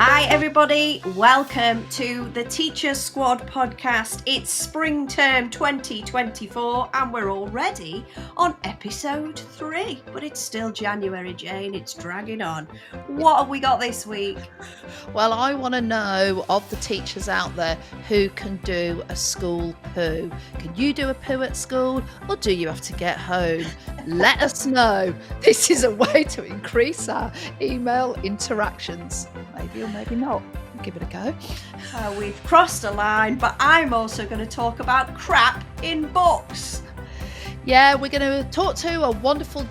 Hi everybody, welcome to the Teacher Squad podcast. It's spring term 2024 and we're already on episode 3, but it's still January, Jane, it's dragging on. What have we got this week? Well, I want to know of the teachers out there who can do a school poo. Can you do a poo at school, or do you have to get home? Let us know. This is a way to increase our email interactions. Maybe or maybe not. Give it a go. We've crossed a line, but I'm also going to talk about crap in books. Yeah, we're going to talk to a wonderful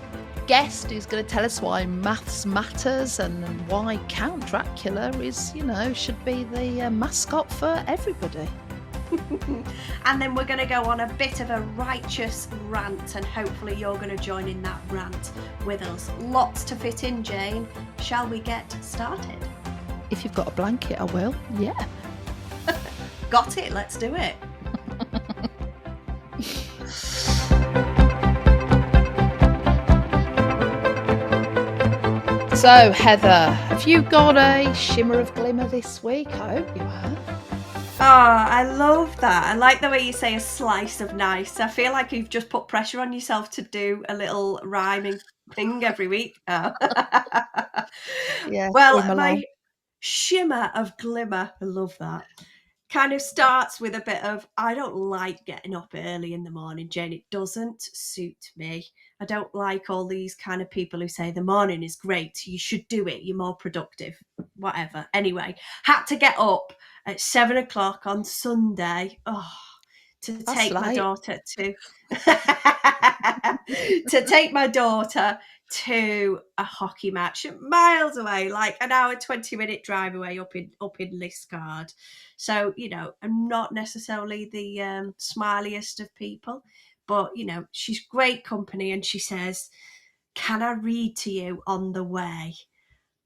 guest who's going to tell us why maths matters and why Count Dracula is, should be the mascot for everybody. And then we're going to go on a bit of a righteous rant, and hopefully you're going to join in that rant with us. Lots to fit in, Jane. Shall we get started? If you've got a blanket, I will. Yeah. Got it. Let's do it. So, Heather, have you got a shimmer of glimmer this week? I hope you have. Oh, I love that. I like the way you say a slice of nice. I feel like you've just put pressure on yourself to do a little rhyming thing every week. Oh. Yeah. Well, my shimmer of glimmer, I love that, kind of starts with a bit of, I don't like getting up early in the morning, Jane. It doesn't suit me. I don't like all these kind of people who say the morning is great, you should do it, you're more productive, whatever. Anyway, had to get up at 7 o'clock on Sunday to take my daughter to to take my daughter to a hockey match miles away, like an hour 20-minute drive away, up in Liscard. So I'm not necessarily the smiliest of people, but she's great company, and she says, can I read to you on the way?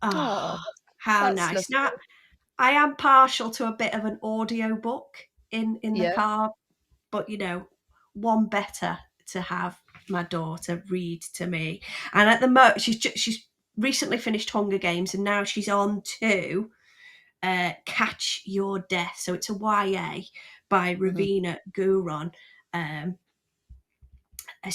How nice. Lovely. Now, I am partial to a bit of an audio book in the car, but one better to have my daughter read to me. And at the moment, she's recently finished Hunger Games, and now she's on to Catch Your Death. So it's a YA by Ravina Guron. I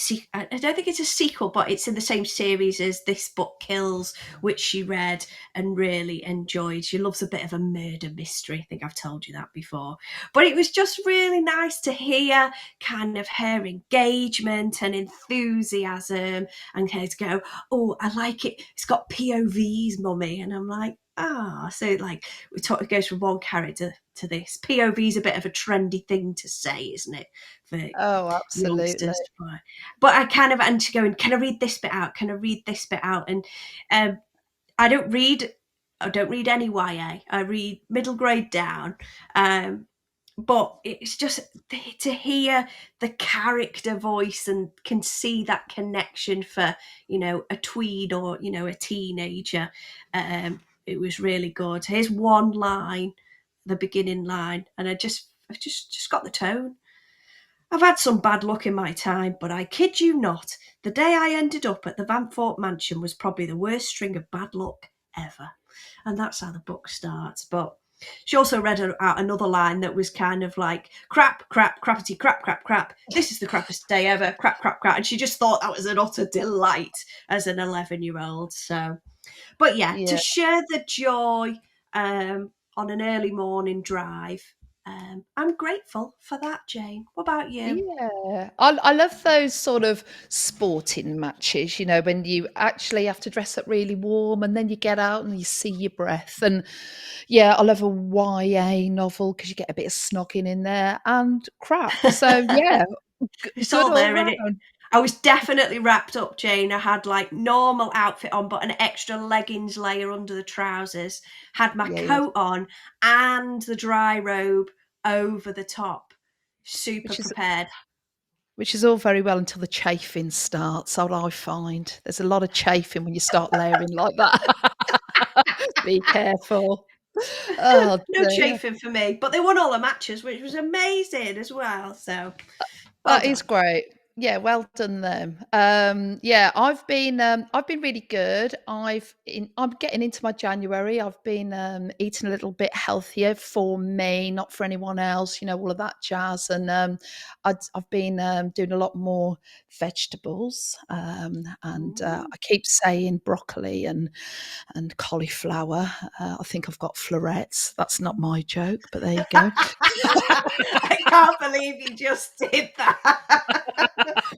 don't think it's a sequel, but it's in the same series as This Book Kills, which she read and really enjoyed. She loves a bit of a murder mystery. I think I've told you that before. But it was just really nice to hear kind of her engagement and enthusiasm, and her to go, oh, I like it. It's got POVs, mummy. And I'm like, so like it goes from one character to this. POV is a bit of a trendy thing to say, isn't it? For absolutely. But I kind of, and she going, can I read this bit out? Can I read this bit out? And I don't read any YA. I read middle grade down. But it's just to hear the character voice and can see that connection for, a tween or, a teenager. It was really good. Here's one line, the beginning line, and I just got the tone. I've had some bad luck in my time, but I kid you not, the day I ended up at the Vanthorpe mansion was probably the worst string of bad luck ever. And that's how the book starts. But she also read out another line that was kind of like, crap, crappity, crap. This is the crappiest day ever, crap. And she just thought that was an utter delight as an 11-year-old. So, but yeah, to share the joy on an early morning drive, I'm grateful for that, Jane. What about you? Yeah, I love those sort of sporting matches, when you actually have to dress up really warm and then you get out and you see your breath. And yeah, I love a YA novel because you get a bit of snogging in there and crap. So yeah, It's good all there, all isn't it? round. I was definitely wrapped up, Jane. I had like normal outfit on, but an extra leggings layer under the trousers. Had my coat on and the dry robe over the top. Super prepared. Which is all very well until the chafing starts. I find there's a lot of chafing when you start layering like that. Be careful. Oh, no chafing for me, but they won all the matches, which was amazing as well. So that is great. Yeah, well done them. Yeah, I've been really good. I'm getting into my January. I've been eating a little bit healthier for me, not for anyone else. You know, all of that jazz. And I've been doing a lot more vegetables. And Ooh. I keep saying broccoli and cauliflower. I think I've got florets. That's not my joke, but there you go. I can't believe you just did that.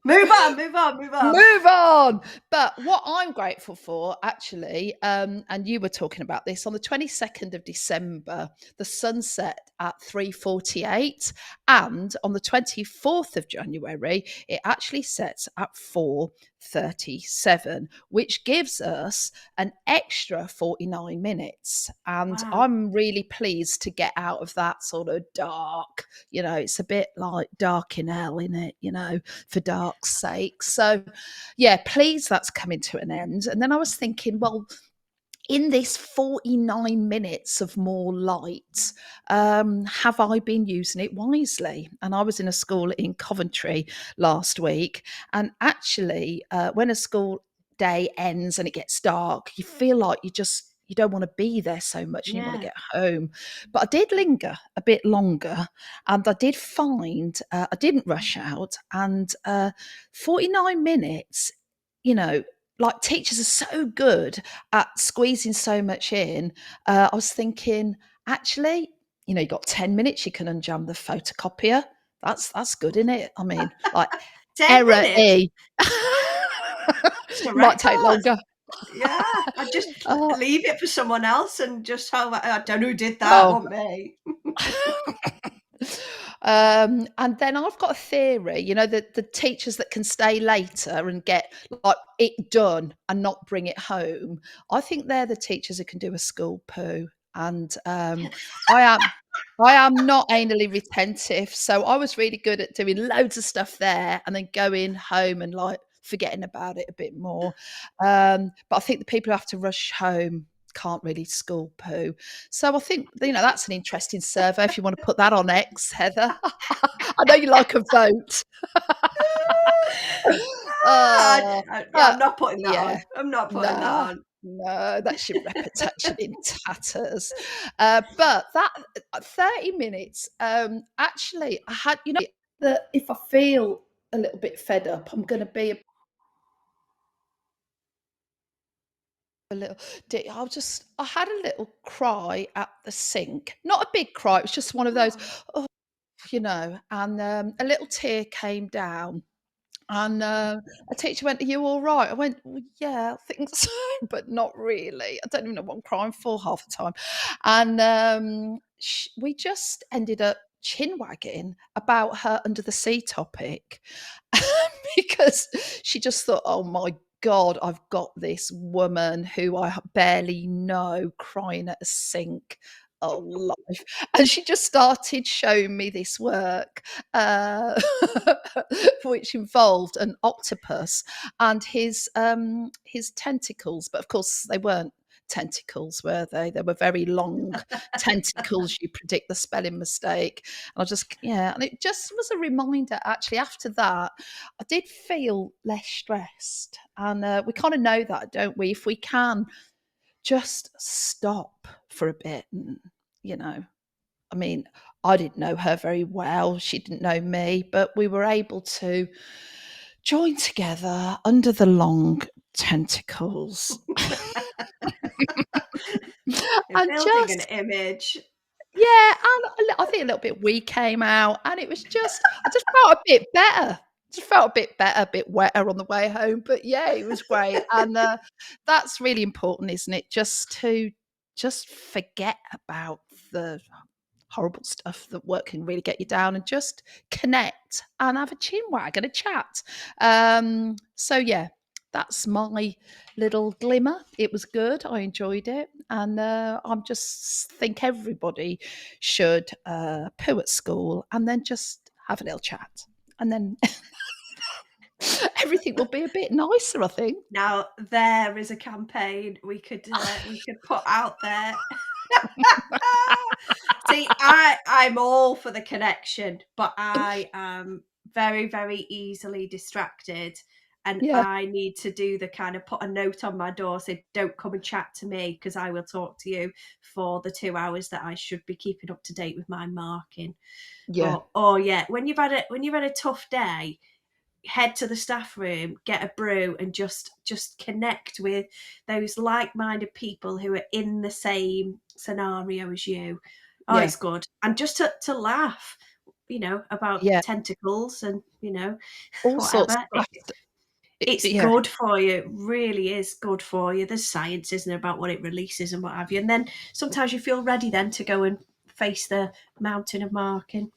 Move on, move on, move on. Move on. But what I'm grateful for, actually, and you were talking about this on the 22nd of December, the sun set at 3:48, and on the 24th of January, it actually sets at 4:37, which gives us an extra 49 minutes. And Wow. I'm really pleased to get out of that sort of dark, it's a bit like dark in hell, in it, for dark's sake. So, yeah, please, that's coming to an end. And then I was thinking, well, in this 49 minutes of more light, have I been using it wisely? And I was in a school in Coventry last week. And actually, when a school day ends and it gets dark, you feel like you don't want to be there so much and you want to Yeah. get home. But I did linger a bit longer, and I did find I didn't rush out. And 49 minutes, you know, like teachers are so good at squeezing so much in. I was thinking, actually, you got 10 minutes, you can unjam the photocopier. That's good, isn't it? I mean, like 10 error minutes. E. It's a Might take record. longer. Yeah. I just Oh, leave it for someone else and just hope I don't know who did that. oh. Wasn't me. And then I've got a theory, the teachers that can stay later and get like it done and not bring it home. I think they're the teachers who can do a school poo. And I am I am not anally retentive, so I was really good at doing loads of stuff there and then going home and like forgetting about it a bit more. But I think the people who have to rush home can't really school poo. So I think, that's an interesting survey if you want to put that on X, Heather. I know you like a vote. Uh, Yeah, but I'm not putting that yeah, on. I'm not putting that no, on. no, that's your reputation in tatters. But that 30 minutes, actually, I had, that if I feel a little bit fed up, I'm going to be a little. I had a little cry at the sink. Not a big cry, it was just one of those, Oh. oh, and a little tear came down. And a teacher went, "Are you all right?" I went, "Well, yeah, I think so, but not really. I don't even know what I'm crying for half the time." And we just ended up chin wagging about her under the sea topic because she just thought, "Oh my God, I've got this woman who I barely know crying at a sink. Oh, life." And she just started showing me this work, which involved an octopus and his tentacles. But of course, they weren't tentacles, were they? They were very long tentacles. You predict the spelling mistake. And and it just was a reminder. Actually, after that, I did feel less stressed, and we kind of know that, don't we? If we can just stop for a bit, and you know, I mean, I didn't know her very well. She didn't know me, but we were able to join together under the long tentacles You're and building an just, image. yeah, and I think a little bit wee came out, and it was I just felt a bit better. Just felt a bit better, a bit wetter on the way home. But yeah, it was great. And that's really important, isn't it? Just forget about the horrible stuff that work can really get you down and just connect and have a chin wag and a chat. So yeah, that's my little glimmer. It was good. I enjoyed it, and I'm just think everybody should poo at school and then just have a little chat, and then everything will be a bit nicer, I think. Now there is a campaign we could put out there. See, I'm all for the connection, but I am very, very easily distracted. And Yeah, I need to do the kind of put a note on my door, say, don't come and chat to me because I will talk to you for the 2 hours that I should be keeping up to date with my marking. yeah, But oh yeah, when you've had a tough day, head to the staff room, get a brew, and just connect with those like-minded people who are in the same scenario as you. Oh, yeah, it's good. And just to laugh, about yeah. tentacles and, All sorts whatever. of stuff. It's Yeah. good for you. It really is good for you. There's science, isn't it, about what it releases and what have you. And then sometimes you feel ready then to go and face the mountain of marking.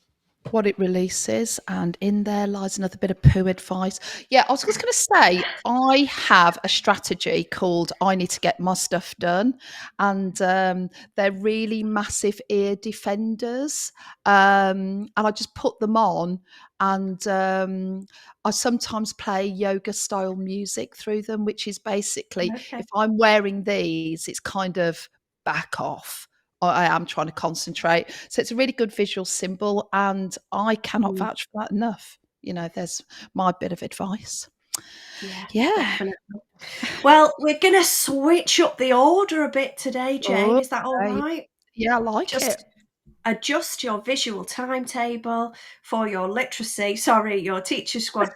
What it releases, and in there lies another bit of poo advice. Yeah, I was just going to say, I have a strategy called I need to get my stuff done, and they're really massive ear defenders, and I just put them on, and I sometimes play yoga style music through them, which is basically Okay. if I'm wearing these, it's kind of back off. I am trying to concentrate. So it's a really good visual symbol, and I cannot Mm, vouch for that enough. There's my bit of advice. yeah, Yeah. definitely. Well, we're going to switch up the order a bit today, Jane. Is that all Okay. right? Yeah, I like it. Just adjust your visual timetable for your literacy, sorry, your Teacher Squad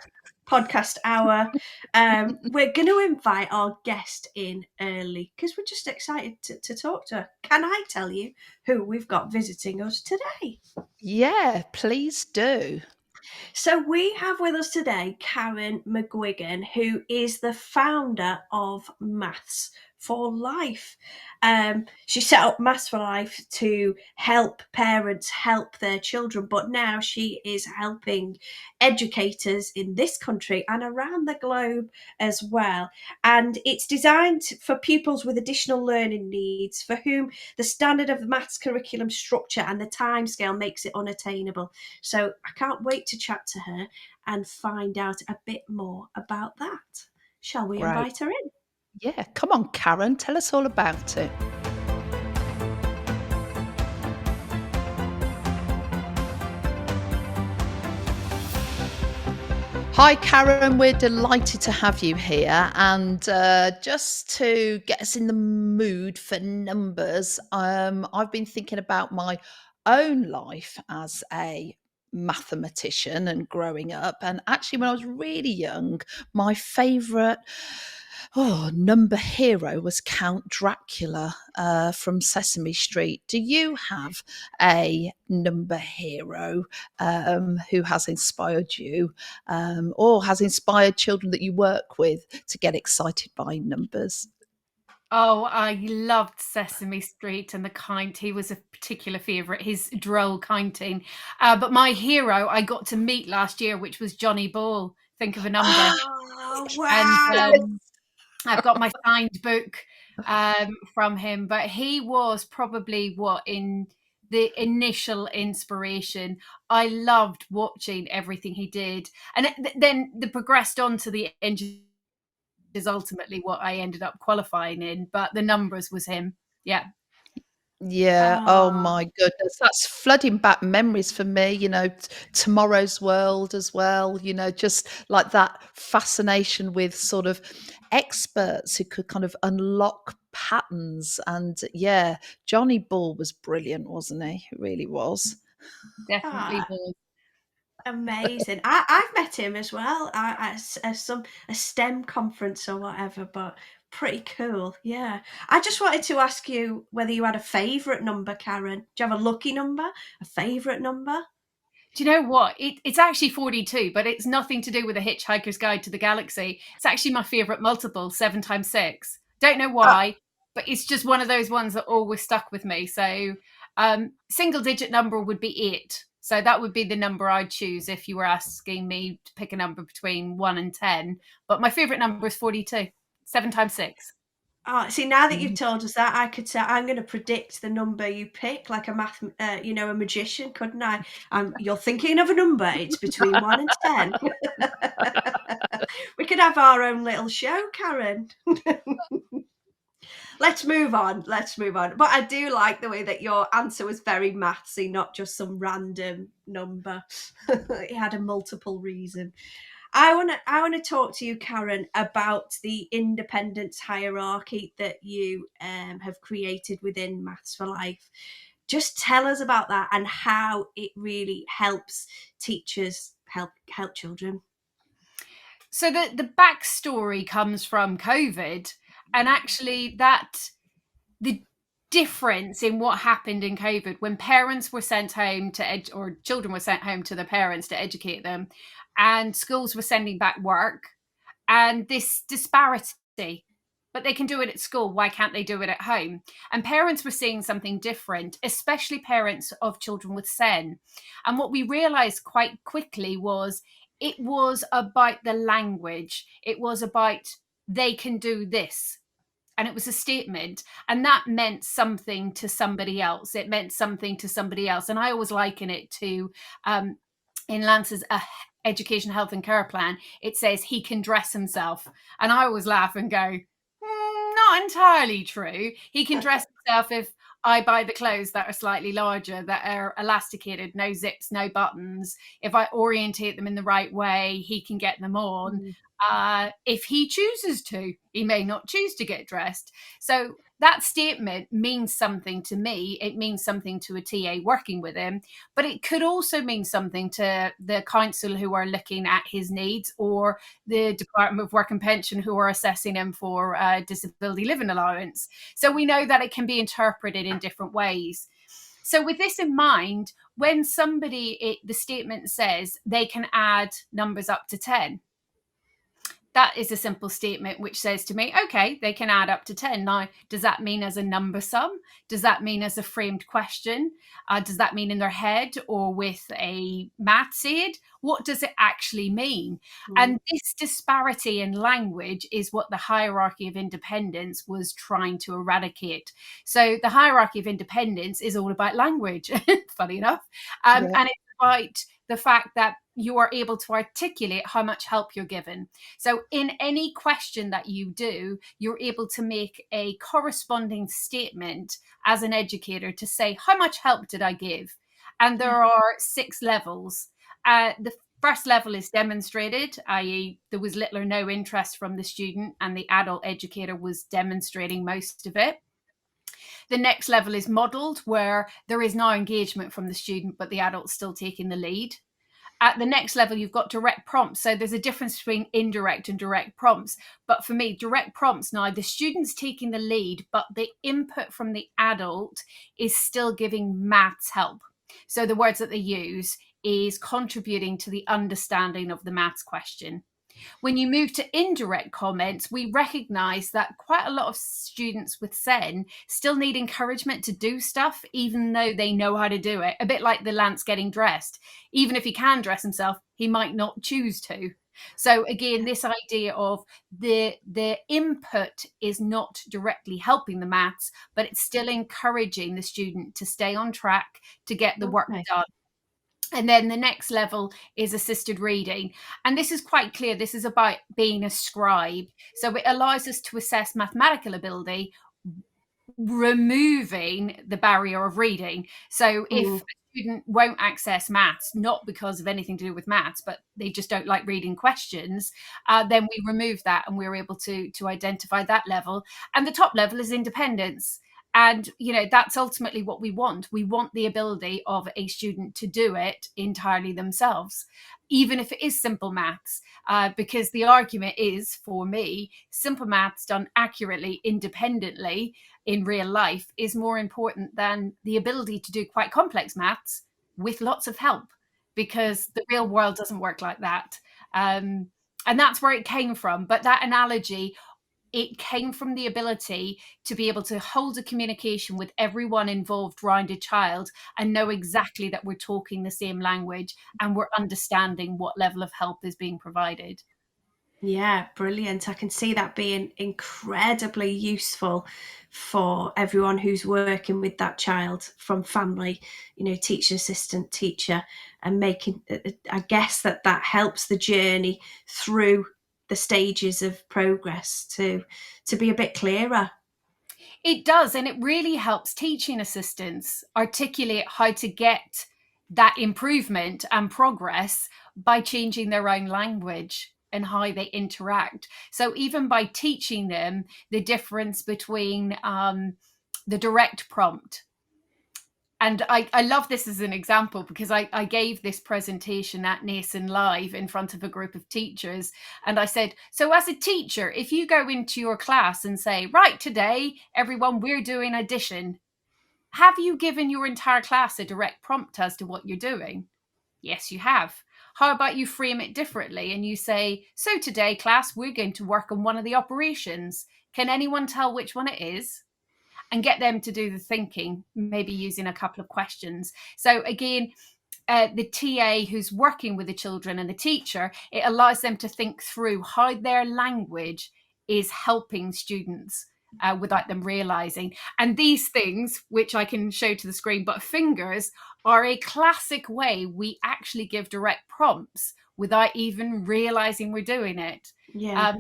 podcast hour. We're going to invite our guest in early because we're just excited to talk to her. Can I tell you who we've got visiting us today? Yeah, please do. So we have with us today Karen McGuigan, who is the founder of Maths for Life. She set up Maths for Life to help parents help their children, but now she is helping educators in this country and around the globe as well. And it's designed for pupils with additional learning needs for whom the standard of the maths curriculum structure and the timescale makes it unattainable. So I can't wait to chat to her and find out a bit more about that. Shall we Great. invite her in? Yeah, come on, Karen, tell us all about it. Hi, Karen. We're delighted to have you here. And just to get us in the mood for numbers, I've been thinking about my own life as a mathematician and growing up. And actually, when I was really young, my favourite number hero was Count Dracula from Sesame Street. Do you have a number hero who has inspired you or has inspired children that you work with to get excited by numbers? Oh, I loved Sesame Street and the Kite. He was a particular favourite, his droll kiting. But my hero I got to meet last year, which was Johnny Ball. Think of a number. Oh, And wow. I've got my signed book from him. But he was probably what in the initial inspiration. I loved watching everything he did. And then the progressed on to the engineering is ultimately what I ended up qualifying in, but the numbers was him. Yeah. Yeah. Oh Oh, my goodness. That's flooding back memories for me, tomorrow's world as well, just like that fascination with sort of experts who could kind of unlock patterns. And yeah, Johnny Ball was brilliant, wasn't he? It really was. Definitely ah, was. amazing. I've met him as well at a STEM conference or whatever, but pretty cool. Yeah. I just wanted to ask you whether you had a favourite number, Karen. Do you have a lucky number? A favourite number? Do you know what? It's actually 42, but it's nothing to do with a Hitchhiker's Guide to the Galaxy. It's actually my favorite multiple, 7 times 6. Don't know Uh, why, but it's just one of those ones that always stuck with me. So, single digit number would be 8. So that would be the number I'd choose if you were asking me to pick a number between 1 and 10. But my favorite number is 42, 7 times 6. See, now that you've Mhm. told us that, I could say I'm going to predict the number you pick, like a magician, couldn't I? You're thinking of a number; it's between 1 and 10. We could have our own little show, Karen. let's move on. But I do like the way that your answer was very mathsy, not just some random number. It had a multiple reason. I want to talk to you, Karen, about the independence hierarchy that you have created within Maths for Life. Just tell us about that and how it really helps teachers help children. So the backstory comes from COVID, and actually the difference in what happened in COVID when parents were sent home or children were sent home to their parents to educate them, and schools were sending back work, and this disparity. But they can do it at school. Why can't they do it at home? And parents were seeing something different, especially parents of children with SEN. And what we realized quite quickly was it was about the language. It was about they can do this, and it was a statement, and that meant something to somebody else. It meant something to somebody else. And I always liken it to in Lance's education, health and care plan, it says he can dress himself. And I always laugh and go, not entirely true. He can dress himself if I buy the clothes that are slightly larger, that are elasticated, no zips, no buttons. If I orientate them in the right way, he can get them on. If he chooses to, he may not choose to get dressed. So that statement means something to me. It means something to a TA working with him, but it could also mean something to the council who are looking at his needs, or the Department of Work and Pension who are assessing him for disability living allowance. So we know that it can be interpreted in different ways. So with this in mind, when the statement says they can add numbers up to 10, that is a simple statement which says to me, okay, they can add up to 10. Now, does that mean as a number sum? Does that mean as a framed question? Does that mean in their head or with a maths aid? What does it actually mean? And this disparity in language is what the hierarchy of independence was trying to eradicate. So the hierarchy of independence is all about language, funny enough. And it's about the fact that you are able to articulate how much help you're given. So in any question that you do, you're able to make a corresponding statement as an educator to say, how much help did I give? And there are 6 levels. The first level is demonstrated, i.e. there was little or no interest from the student and the adult educator was demonstrating most of it. The next level is modelled, where there is no engagement from the student, but the adult's still taking the lead. At the next level, you've got direct prompts. So there's a difference between indirect and direct prompts. But for me, direct prompts, now the student's taking the lead, but the input from the adult is still giving maths help. So the words that they use is contributing to the understanding of the maths question. When you move to indirect comments, we recognize that quite a lot of students with SEN still need encouragement to do stuff, even though they know how to do it. A bit like the Lance getting dressed. Even if he can dress himself, he might not choose to. So again, this idea of the input is not directly helping the maths, but it's still encouraging the student to stay on track, to get the work done. And then the next level is assisted reading. And this is quite clear. This is about being a scribe. So it allows us to assess mathematical ability, removing the barrier of reading. So if a student won't access maths, not because of anything to do with maths, but they just don't like reading questions, then we remove that and we're able to identify that level. And the top level is independence. And, that's ultimately what we want. We want the ability of a student to do it entirely themselves, even if it is simple maths, because the argument is, for me, simple maths done accurately, independently in real life is more important than the ability to do quite complex maths with lots of help, because the real world doesn't work like that. And that's where it came from. But that analogy, it came from the ability to be able to hold a communication with everyone involved around a child and know exactly that we're talking the same language and we're understanding what level of help is being provided. Yeah, brilliant. I can see that being incredibly useful for everyone who's working with that child, from family, teacher, assistant, teacher, and making, I guess that helps the journey through the stages of progress to be a bit clearer. It does, and it really helps teaching assistants articulate how to get that improvement and progress by changing their own language and how they interact. So even by teaching them the difference between the direct prompt, and I love this as an example because I gave this presentation at Nason Live in front of a group of teachers. And I said, so as a teacher, if you go into your class and say, right, today, everyone, we're doing addition, have you given your entire class a direct prompt as to what you're doing? Yes, you have. How about you frame it differently and you say, so today, class, we're going to work on one of the operations. Can anyone tell which one it is? And get them to do the thinking, maybe using a couple of questions. So again, the TA who's working with the children and the teacher, it allows them to think through how their language is helping students without them realizing. And these things, which I can show to the screen, but fingers are a classic way we actually give direct prompts without even realizing we're doing it. Yeah.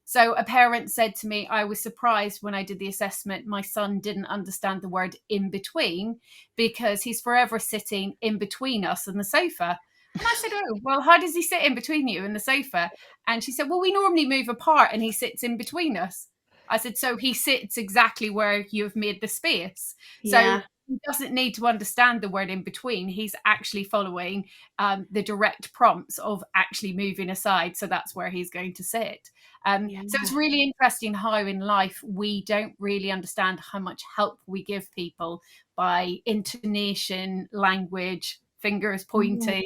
So a parent said to me, I was surprised when I did the assessment, my son didn't understand the word in between because he's forever sitting in between us and the sofa. And I said, oh, well, how does he sit in between you and the sofa? And she said, well, we normally move apart and he sits in between us. I said, so he sits exactly where you've made the space. Yeah. So he doesn't need to understand the word in between. He's actually following the direct prompts of actually moving aside. So that's where he's going to sit. So it's really interesting how in life we don't really understand how much help we give people by intonation, language, fingers pointing.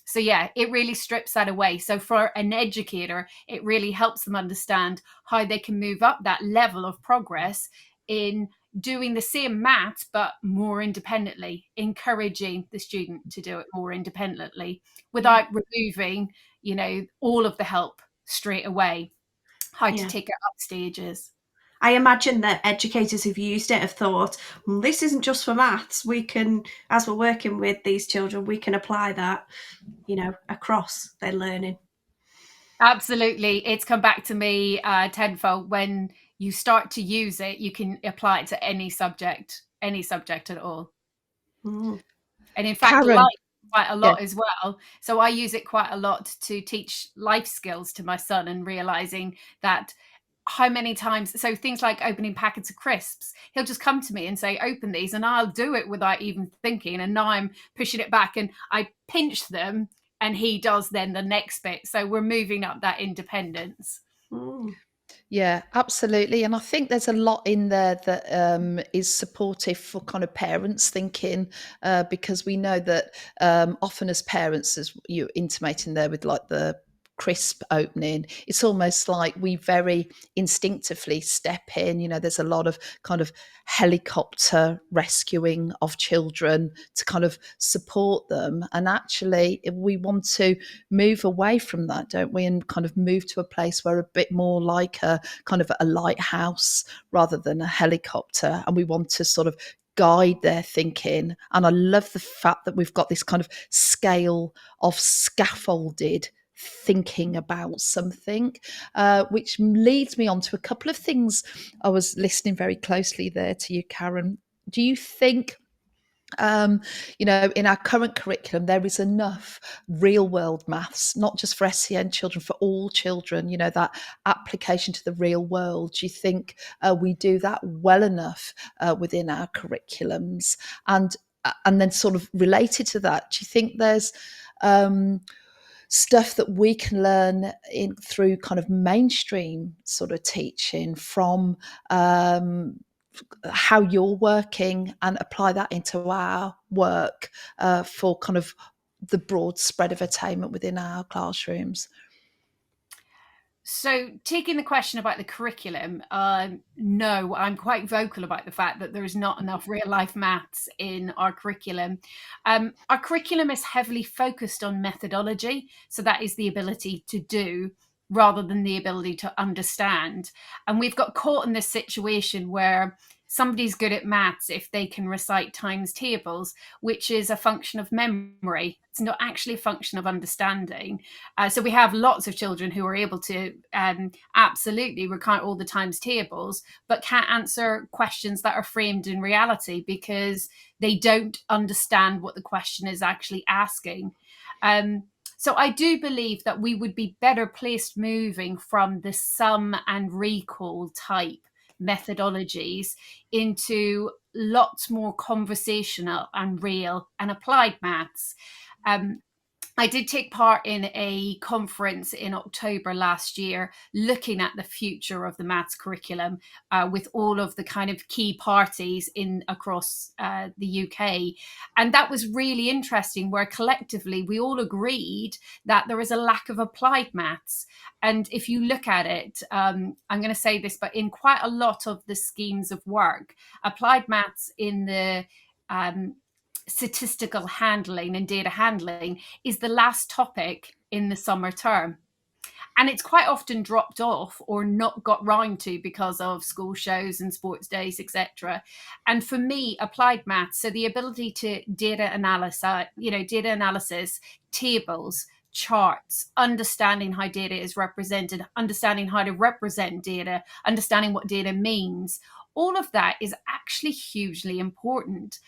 So yeah, it really strips that away. So for an educator, it really helps them understand how they can move up that level of progress in doing the same maths but more independently, encouraging the student to do it more independently without removing, all of the help straight away, how to take it up stages. I imagine that educators who've used it have thought, well, this isn't just for maths. We can, as we're working with these children, we can apply that, across their learning. Absolutely. It's come back to me tenfold. When you start to use it, you can apply it to any subject at all. Mm. And in fact, Karen, life quite a lot yeah. as well. So I use it quite a lot to teach life skills to my son and realizing that how many times, so things like opening packets of crisps, he'll just come to me and say, open these, and I'll do it without even thinking. And now I'm pushing it back and I pinch them and he does then the next bit. So we're moving up that independence. Mm. Yeah, absolutely. And I think there's a lot in there that is supportive for kind of parents thinking, because we know that often as parents, as you're intimating there with like the crisp opening, it's almost like we very instinctively step in. There's a lot of kind of helicopter rescuing of children to kind of support them. And actually, we want to move away from that, don't we? And kind of move to a place where a bit more like a kind of a lighthouse rather than a helicopter. And we want to sort of guide their thinking. And I love the fact that we've got this kind of scale of scaffolded thinking about something, which leads me on to a couple of things. I was listening very closely there to you, Karen. Do you think in our current curriculum, there is enough real world maths, not just for SEN children, for all children, that application to the real world? Do you think we do that well enough within our curriculums? And then sort of related to that, do you think there's stuff that we can learn through kind of mainstream sort of teaching from how you're working and apply that into our work for kind of the broad spread of attainment within our classrooms? So, taking the question about the curriculum, no, I'm quite vocal about the fact that there is not enough real life maths in our curriculum. Our curriculum is heavily focused on methodology. So, that is the ability to do rather than the ability to understand. And we've got caught in this situation where somebody's good at maths if they can recite times tables, which is a function of memory. It's not actually a function of understanding. So we have lots of children who are able to absolutely recite all the times tables, but can't answer questions that are framed in reality because they don't understand what the question is actually asking. So I do believe that we would be better placed moving from the sum and recall type methodologies into lots more conversational and real and applied maths. I did take part in a conference in October last year looking at the future of the maths curriculum with all of the kind of key parties in across the UK. And that was really interesting, where collectively we all agreed that there is a lack of applied maths. And if you look at it, I'm going to say this, but in quite a lot of the schemes of work, applied maths in the statistical handling and data handling is the last topic in the summer term. And it's quite often dropped off or not got round to because of school shows and sports days, etc. And for me, applied maths, so the ability to data analysis, tables, charts, understanding how data is represented, understanding how to represent data, understanding what data means, all of that is actually hugely important.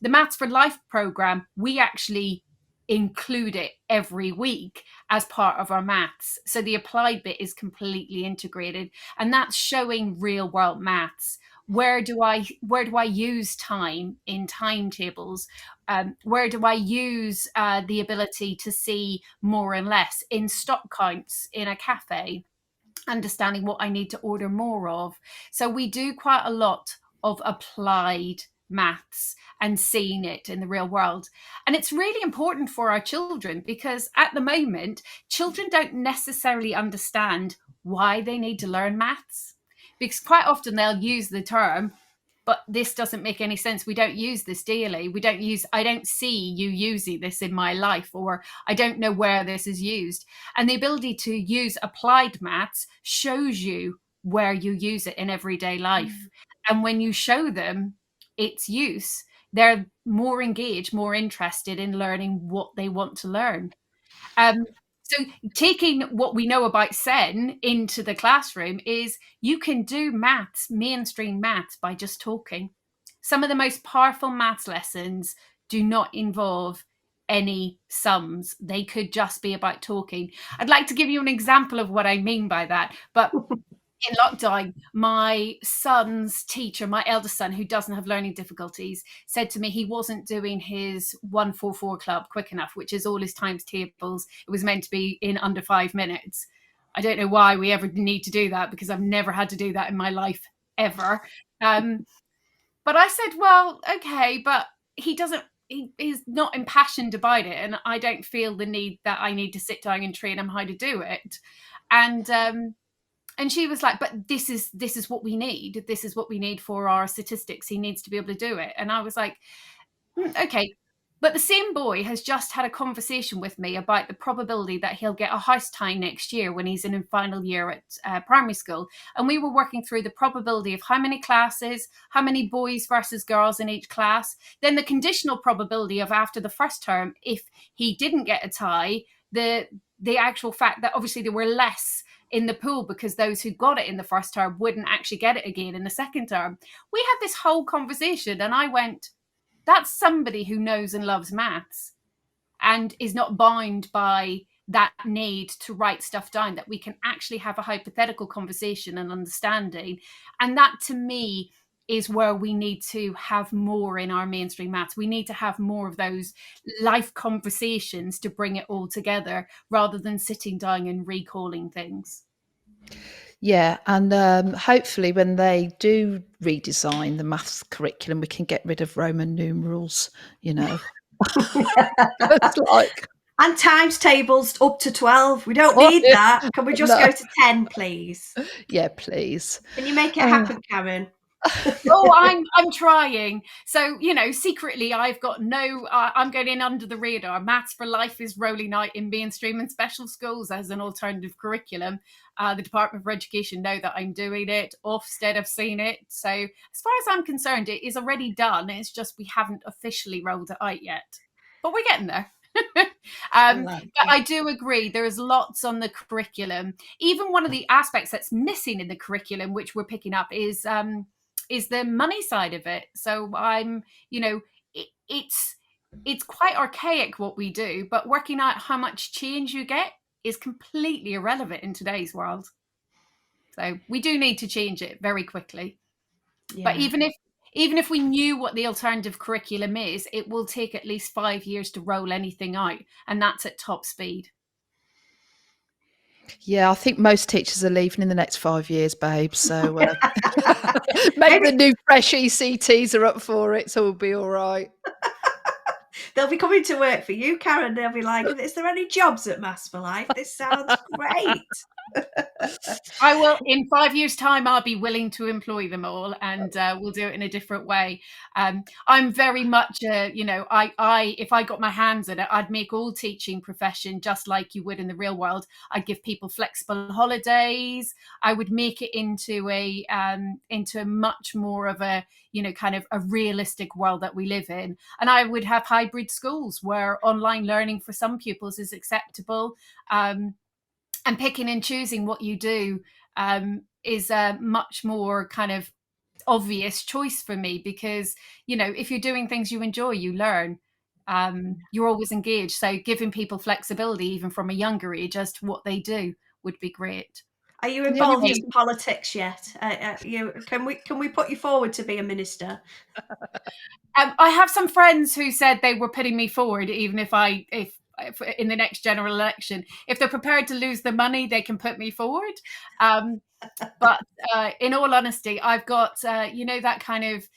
The Maths for Life program, we actually include it every week as part of our maths. So the applied bit is completely integrated, and that's showing real world maths. Where do I use time in timetables? Where do I use the ability to see more and less in stock counts in a cafe? Understanding what I need to order more of. So we do quite a lot of applied maths and seeing it in the real world. And it's really important for our children, because at the moment, children don't necessarily understand why they need to learn maths, because quite often they'll use the term, but this doesn't make any sense. We don't use this daily. I don't see you using this in my life, or I don't know where this is used. And the ability to use applied maths shows you where you use it in everyday life. And when you show them its use, they're more engaged, more interested in learning what they want to learn. So taking what we know about SEN into the classroom is you can do maths, mainstream maths, by just talking. Some of the most powerful maths lessons do not involve any sums. They could just be about talking. I'd like to give you an example of what I mean by that. But in lockdown, my son's teacher, my eldest son, who doesn't have learning difficulties, said to me he wasn't doing his 144 club quick enough, which is all his times tables. It was meant to be in under 5 minutes. I don't know why we ever need to do that, because I've never had to do that in my life ever. But I said, well, okay, but he's not impassioned about it, and I don't feel the need that I need to sit down and train him how to do it. And she was like, but this is what we need. This is what we need for our statistics. He needs to be able to do it. And I was like, okay. But the same boy has just had a conversation with me about the probability that he'll get a house tie next year when he's in final year at primary school. And we were working through the probability of how many classes, how many boys versus girls in each class, then the conditional probability of after the first term, if he didn't get a tie, the actual fact that obviously there were less in the pool because those who got it in the first term wouldn't actually get it again in the second term. We had this whole conversation, and I went, that's somebody who knows and loves maths and is not bound by that need to write stuff down, that we can actually have a hypothetical conversation and understanding. And that, to me, is where we need to have more in our mainstream maths. We need to have more of those life conversations to bring it all together, rather than sitting down and recalling things. Yeah, and hopefully when they do redesign the maths curriculum, we can get rid of Roman numerals, It's like... And times tables up to 12. We don't need that. Can we just go to 10, please? Yeah, please. Can you make it happen, Karen? Oh, I'm trying. So, secretly I've got I'm going in under the radar. Maths for Life is rolling out in mainstream and special schools as an alternative curriculum. The Department for Education know that I'm doing it. Ofsted have seen it. So as far as I'm concerned, it is already done. It's just we haven't officially rolled it out yet. But we're getting there. But I do agree there is lots on the curriculum. Even one of the aspects that's missing in the curriculum, which we're picking up, is the money side of it. So it's quite archaic what we do, but working out how much change you get is completely irrelevant in today's world. So we do need to change it very quickly. Yeah. But even if we knew what the alternative curriculum is, it will take at least 5 years to roll anything out, and that's at top speed. Yeah, I think most teachers are leaving in the next 5 years, babe. So maybe the new fresh ECTs are up for it, so we'll be all right. They'll be coming to work for you, Karen. They'll be like, is there any jobs at Maths for Life? This sounds great. I will, in 5 years' time, I'll be willing to employ them all, and we'll do it in a different way. I'm very much, if I got my hands on it, I'd make all teaching profession just like you would in the real world. I'd give people flexible holidays. I would make it into a much more of a, kind of a realistic world that we live in. And I would have hybrid schools where online learning for some pupils is acceptable. And picking and choosing what you do is a much more kind of obvious choice for me, because, if you're doing things you enjoy, you learn. You're always engaged. So giving people flexibility, even from a younger age, as to what they do would be great. Are you involved in politics yet? Can we put you forward to be a minister? I have some friends who said they were putting me forward, even if in the next general election, if they're prepared to lose the money, they can put me forward. But in all honesty, I've got, that kind of,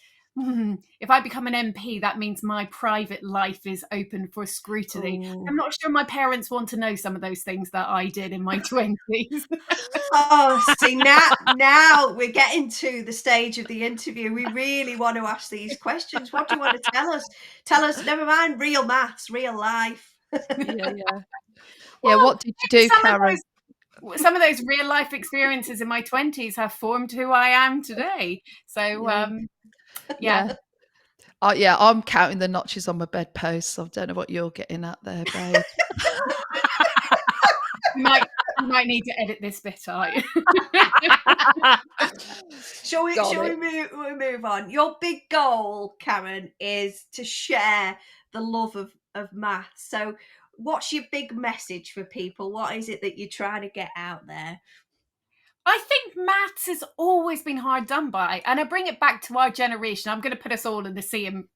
if I become an MP, that means my private life is open for scrutiny. Ooh. I'm not sure my parents want to know some of those things that I did in my 20s. Oh, see, now we're getting to the stage of the interview. We really want to ask these questions. What do you want to tell us? Tell us, never mind real maths, real life. Yeah. What did you do, Karen? Some of those real life experiences in my 20s have formed who I am today. So, yeah. I'm counting the notches on my bedpost. So I don't know what you're getting at there, babe. You might need to edit this bit out. Shall we move on? Your big goal, Karen, is to share the love of maths. So what's your big message for people? What is it that you're trying to get out there? I think maths has always been hard done by, and I bring it back to our generation. I'm going to put us all in the same,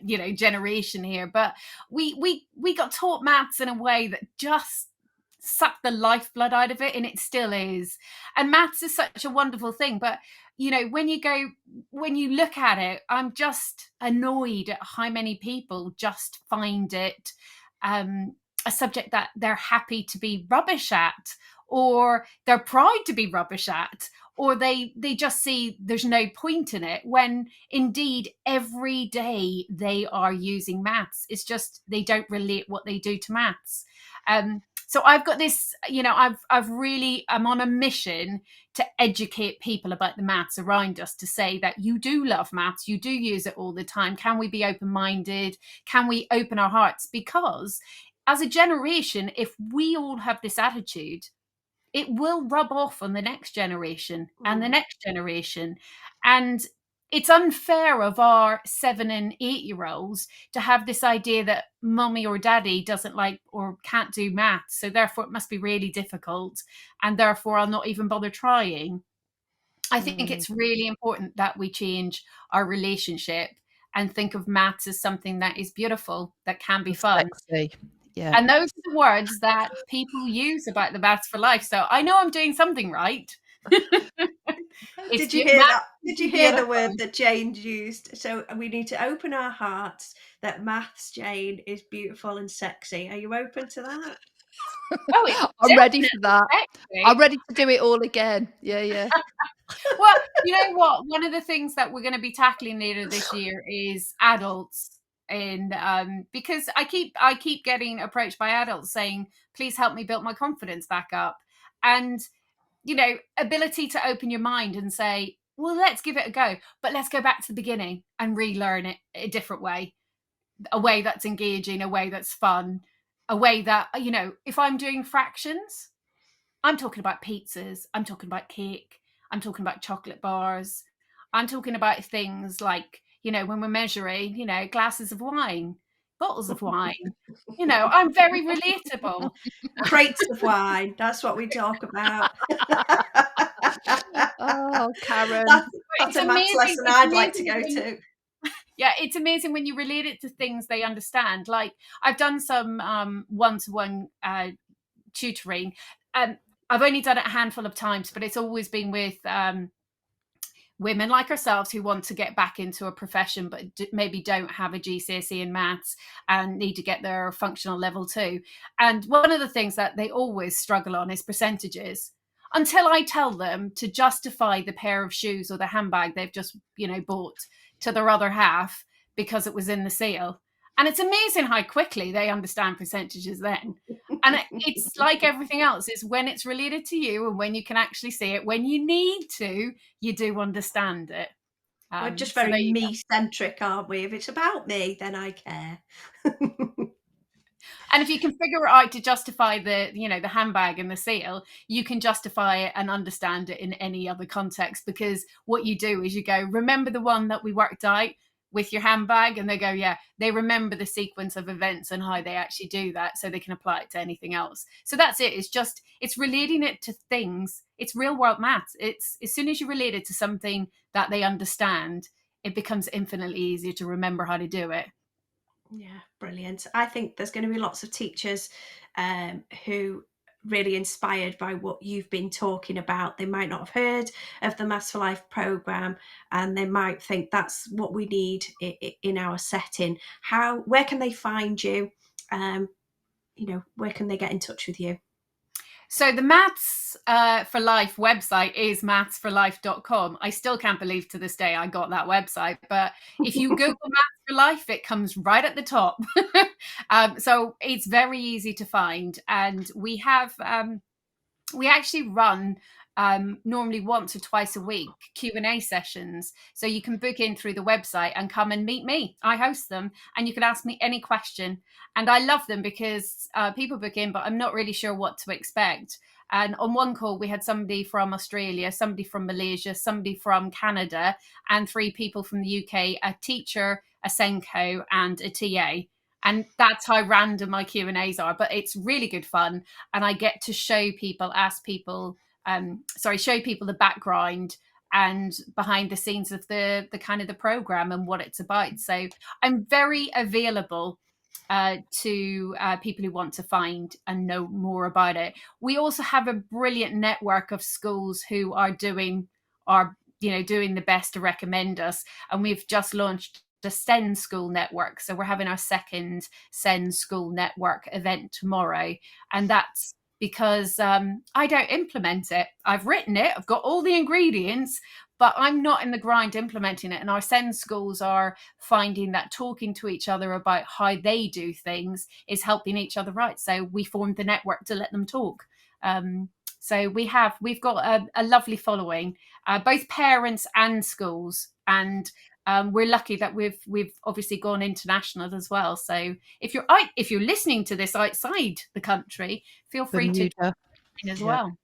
generation here, but we got taught maths in a way that just sucked the lifeblood out of it, and it still is. And maths is such a wonderful thing, but when you look at it, I'm just annoyed at how many people just find it a subject that they're happy to be rubbish at, or they're proud to be rubbish at, or they just see there's no point in it, when indeed every day they are using maths. It's just they don't relate what they do to maths. So I've got this, I'm on a mission to educate people about the maths around us, to say that you do love maths, you do use it all the time. Can we be open-minded? Can we open our hearts? Because as a generation, if we all have this attitude, it will rub off on the next generation and the next generation. And it's unfair of our 7 and 8-year-olds to have this idea that mummy or daddy doesn't like or can't do maths, so therefore it must be really difficult, and therefore I'll not even bother trying. I think it's really important that we change our relationship and think of maths as something that is beautiful, that can be fun. Sexy. Yeah. And those are the words that people use about the Maths for Life. So I know I'm doing something right. Did you hear that? Did you hear the word that Jane used? So we need to open our hearts that maths, Jane, is beautiful and sexy. Are you open to that? I'm ready for that. Sexy. I'm ready to do it all again. Yeah. Well, you know what? One of the things that we're going to be tackling later this year is adults, and because I keep getting approached by adults saying, "Please help me build my confidence back up," and ability to open your mind and say, "Well, let's give it a go, but let's go back to the beginning and relearn it a different way, a way that's engaging, a way that's fun, a way that if I'm doing fractions." I'm talking about pizzas. I'm talking about cake. I'm talking about chocolate bars. I'm talking about things like, when we're measuring, glasses of wine, bottles of wine. I'm very relatable. Crates of wine. That's what we talk about. Oh, Karen. That's It's a maths amazing. lesson It's I'd like to amazing go when, to. yeah, it's amazing when you relate it to things they understand. Like I've done some one-to-one tutoring. I've only done it a handful of times, but it's always been with women like ourselves who want to get back into a profession but maybe don't have a GCSE in maths and need to get their functional level 2. And one of the things that they always struggle on is percentages. Until I tell them to justify the pair of shoes or the handbag they've just bought to their other half because it was in the sale. And it's amazing how quickly they understand percentages then. And it's like everything else, is when it's related to you and when you can actually see it, when you need to, you do understand it. We're just So very there you go. me-centric, aren't we? If it's about me, then I care. And if you can figure it out to justify the handbag and the sale, you can justify it and understand it in any other context, because what you do is you go, remember the one that we worked out with your handbag? And they go, yeah, they remember the sequence of events and how they actually do that, so they can apply it to anything else. So that's it. It's relating it to things. It's real world maths. It's as soon as you relate it to something that they understand, it becomes infinitely easier to remember how to do it. Yeah, brilliant. I think there's going to be lots of teachers who really inspired by what you've been talking about. They might not have heard of the Maths for Life programme, and they might think that's what we need in our setting. Where can they find you? Where can they get in touch with you? So the Maths for Life website is mathsforlife.com. I still can't believe to this day I got that website, but if you Google Maths for Life, it comes right at the top. So it's very easy to find. And we actually run normally once or twice a week Q&A sessions, so you can book in through the website and come and meet me. I host them, and you can ask me any question, and I love them because people book in but I'm not really sure what to expect. And on one call we had somebody from Australia, somebody from Malaysia, somebody from Canada, and 3 people from the UK, a teacher, a Senko, and a TA. And that's how random my Q&As are, but it's really good fun. And I get to show people the background and behind the scenes of the kind of the program and what it's about. So I'm very available to people who want to find and know more about it. We also have a brilliant network of schools who are doing the best to recommend us, and we've just launched the Send School Network. So we're having our second Send School Network event tomorrow. And that's because I don't implement it. I've written it, I've got all the ingredients, but I'm not in the grind implementing it. And our Send schools are finding that talking to each other about how they do things is helping each other out. So we formed the network to let them talk. So we've got a lovely following, both parents and schools, and we're lucky that we've obviously gone international as well. So if you're listening to this outside the country, feel free to join as well.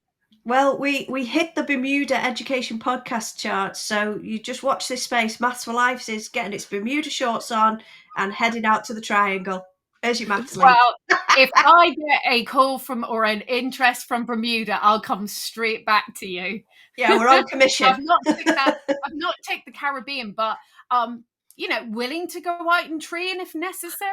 Well, we hit the Bermuda Education Podcast chart, so you just watch this space. Maths for Life is getting its Bermuda shorts on and heading out to the Triangle. There's your maths link. Well, if I get a call from or an interest from Bermuda, I'll come straight back to you. Yeah, we're on commission. I've not ticked the Caribbean, but willing to go out and train if necessary.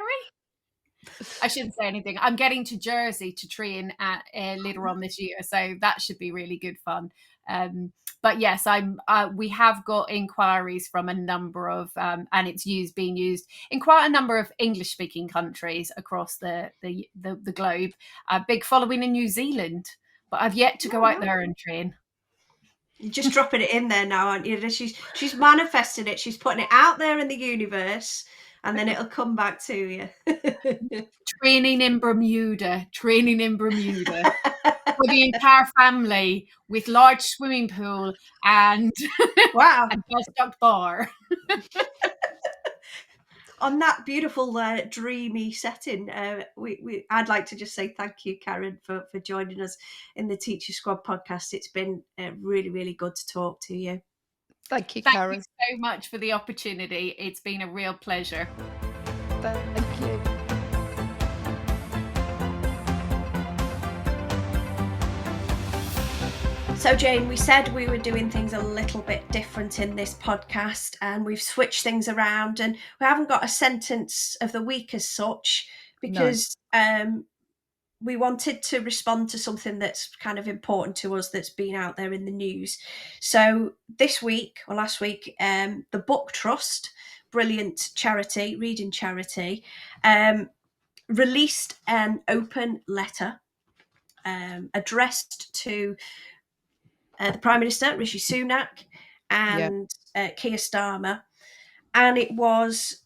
I shouldn't say anything. I'm getting to Jersey to train at later on this year, so that should be really good fun. But yes, we have got inquiries from a number of, and it's being used in quite a number of English-speaking countries across the globe. A big following in New Zealand, but I've yet to go out there and train. You're just dropping it in there now, aren't you? She's manifesting it. She's putting it out there in the universe, and then it'll come back to you. Training in Bermuda. Training in Bermuda. For the entire family with large swimming pool and Wow. a bus-duck bar. On that beautiful, dreamy setting, I'd like to just say thank you, Karen, for joining us in the Teacher Squad podcast. It's been really, really good to talk to you. Thank you, Thank Karen. you so much for the opportunity. It's been a real pleasure. Thank you. So, Jane, we said we were doing things a little bit different in this podcast, and we've switched things around, and we haven't got a sentence of the week as such, because we wanted to respond to something that's kind of important to us that's been out there in the news. So this week, or last week, the BookTrust, brilliant charity, reading charity, released an open letter addressed to the Prime Minister, Rishi Sunak, and Keir Starmer. And it was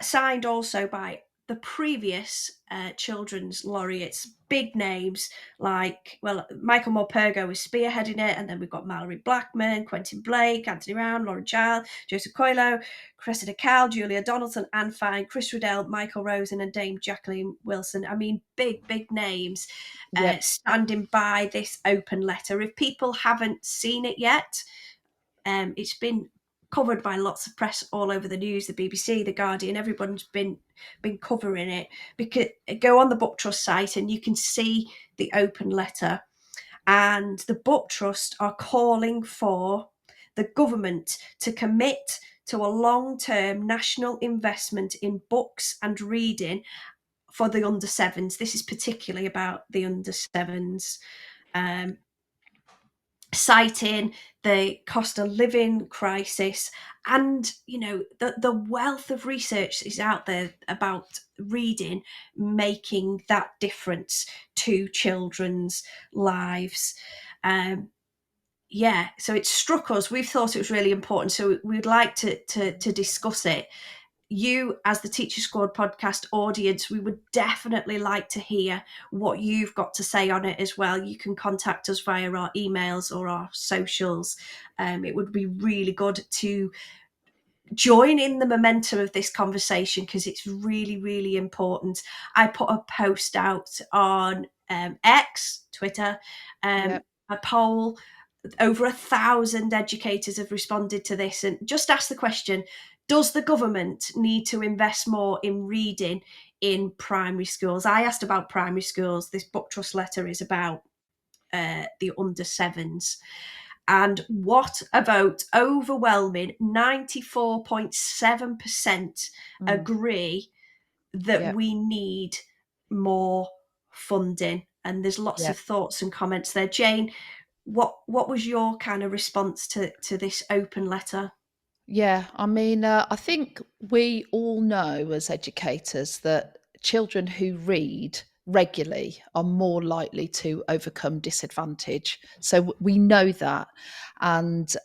signed also by the previous children's laureates, big names like, well, Michael Morpurgo was spearheading it, and then we've got Mallory Blackman, Quentin Blake, Anthony Round, Lauren Child, Joseph Coelho, Cressida Cal, Julia Donaldson, Anne Fine, Chris Riddell, Michael Rosen, and Dame Jacqueline Wilson. I mean, big names standing by this open letter. If people haven't seen it yet, it's been covered by lots of press all over the news, the BBC, the Guardian, everyone's been covering it. Because go on the BookTrust site and you can see the open letter, and the BookTrust are calling for the government to commit to a long-term national investment in books and reading for the under sevens. This is particularly about the under sevens. Citing the cost of living crisis, and the wealth of research is out there about reading making that difference to children's lives. So it struck us. We thought it was really important, so we'd like to discuss it. You, as the Teacher Squad podcast audience, we would definitely like to hear what you've got to say on it as well. You can contact us via our emails or our socials. It would be really good to join in the momentum of this conversation, because it's really, really important. I put a post out on X, Twitter, a poll. Over 1,000 educators have responded to this and just asked the question: does the government need to invest more in reading in primary schools? I asked about primary schools. This BookTrust letter is about the under sevens. And what a vote! Overwhelming 94.7% agree that we need more funding. And there's lots of thoughts and comments there. Jane, what was your kind of response to this open letter? Yeah, I mean, I think we all know as educators that children who read regularly are more likely to overcome disadvantage. So we know that, and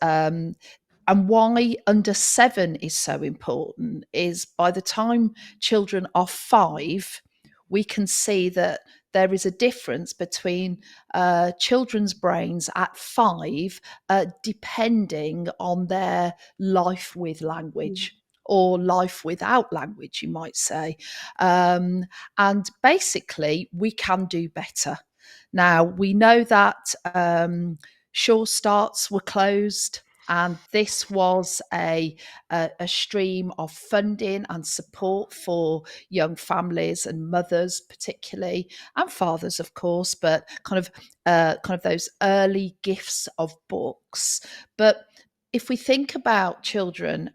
why under seven is so important is by the time children are 5, we can see that there is a difference between children's brains at 5, depending on their life with language. Or life without language, you might say. And basically, we can do better. Now, we know that Sure Starts were closed, and this was a stream of funding and support for young families and mothers, particularly, and fathers, of course, but kind of those early gifts of books. But if we think about children,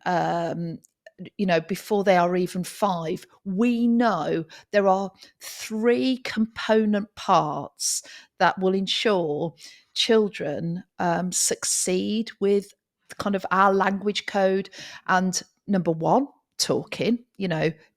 before they are even 5, we know there are 3 component parts that will ensure children succeed with kind of our language code. And number 1, talking.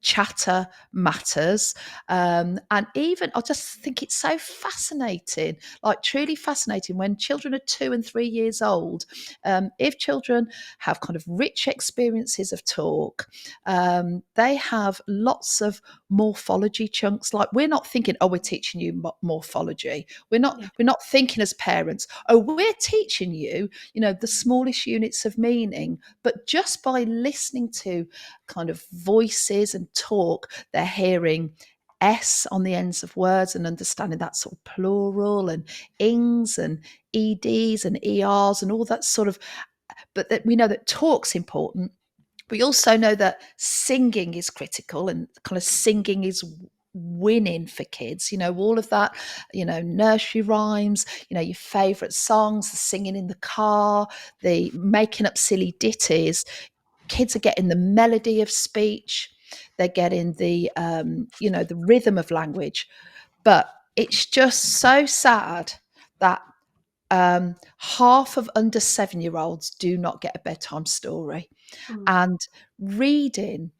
chatter matters. And even I just think it's so fascinating, like truly fascinating, when children are 2 and 3 years old. If children have kind of rich experiences of talk, they have lots of morphology chunks. Like, we're not thinking, oh, we're teaching you morphology. Yeah. We're not thinking as parents, oh, we're teaching you, the smallest units of meaning. But just by listening to kind of voices and talk, they're hearing S on the ends of words and understanding that sort of plural, and ings and eds and ers and all that sort of. But that we know that talk's important. We also know that singing is critical, and kind of singing is winning for kids, all of that, nursery rhymes, your favorite songs, the singing in the car, the making up silly ditties. Kids are getting the melody of speech, they're getting the the rhythm of language. But it's just so sad that half of under 7-year-olds do not get a bedtime story. Mm. And reading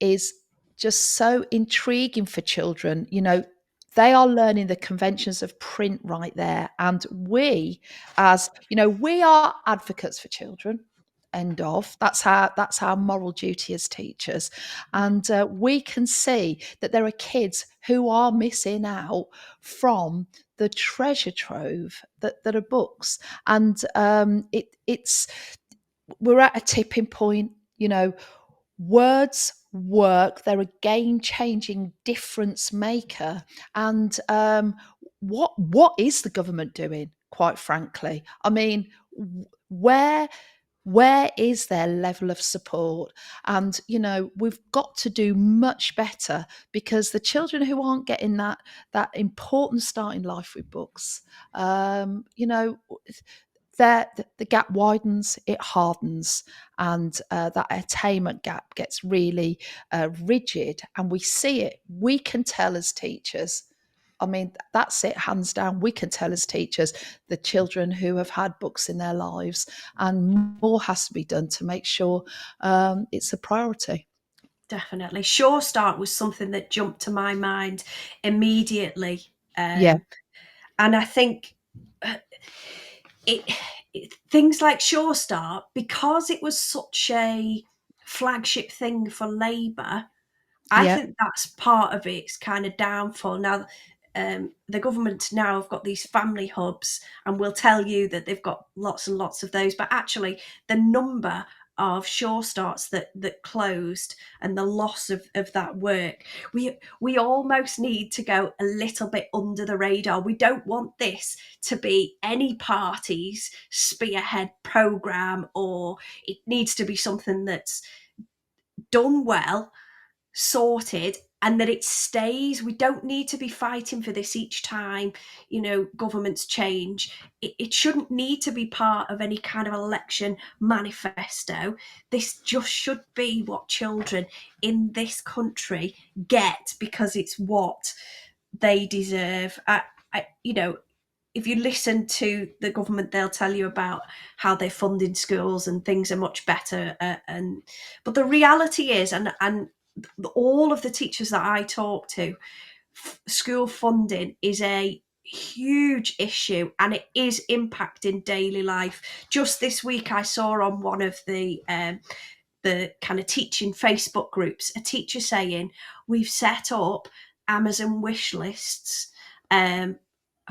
is just so intriguing for children. They are learning the conventions of print right there. And we, as we are advocates for children. End of. That's our moral duty as teachers. And we can see that there are kids who are missing out from the treasure trove that are books. And it's we're at a tipping point. Words work, they're a game-changing difference maker. And what is the government doing, quite frankly? I mean, where is their level of support? And we've got to do much better, because the children who aren't getting that important start in life with books, the gap widens, it hardens, and that attainment gap gets really rigid. And we see it. We can tell as teachers. I mean, that's it, hands down. We can tell as teachers the children who have had books in their lives, and more has to be done to make sure it's a priority. Definitely. Sure Start was something that jumped to my mind immediately. Yeah, And I think it, things like Sure Start, because it was such a flagship thing for Labour, I yeah, think that's part of its kind of downfall. Now, the government now have got these family hubs, and will tell you that they've got lots and lots of those, but actually the number of Sure Starts that closed, and the loss of that work, we almost need to go a little bit under the radar. We don't want this to be any party's spearhead programme, or it needs to be something that's done well, sorted, and that it stays. We don't need to be fighting for this each time, governments change. It shouldn't need to be part of any kind of election manifesto. This just should be what children in this country get, because it's what they deserve. If you listen to the government, they'll tell you about how they're funding schools and things are much better. But the reality is, and all of the teachers that I talk to, school funding is a huge issue, and it is impacting daily life. Just this week, I saw on one of the kind of teaching Facebook groups a teacher saying, we've set up Amazon wish lists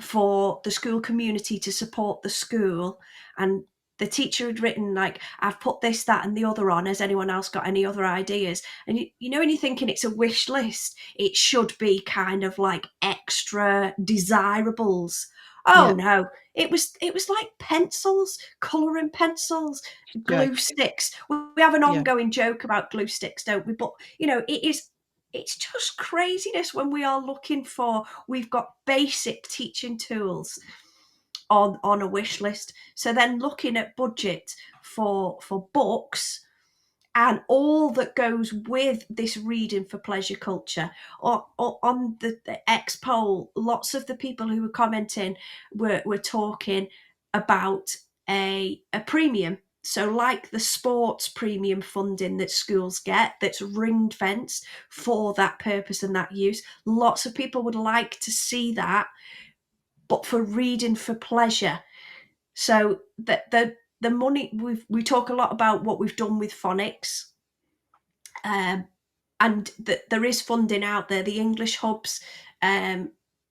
for the school community to support the school. And the teacher had written, like, I've put this, that, and the other on. Has anyone else got any other ideas? And when you're thinking it's a wish list, it should be kind of like extra desirables. Oh yeah, no, it was like pencils, colouring pencils, glue joke. sticks. We have an Yeah, ongoing joke about glue sticks, don't we? But it's just craziness when we are looking for. We've got basic teaching tools on a wish list. So then looking at budget for books and all that goes with this reading for pleasure culture, or on the X poll, lots of the people who were commenting were talking about a premium So like the sports premium funding that schools get, that's ring fenced for that purpose and that use, lots of people would like to see that, but for reading for pleasure. So the money, we talk a lot about what we've done with phonics, and there is funding out there. The English hubs,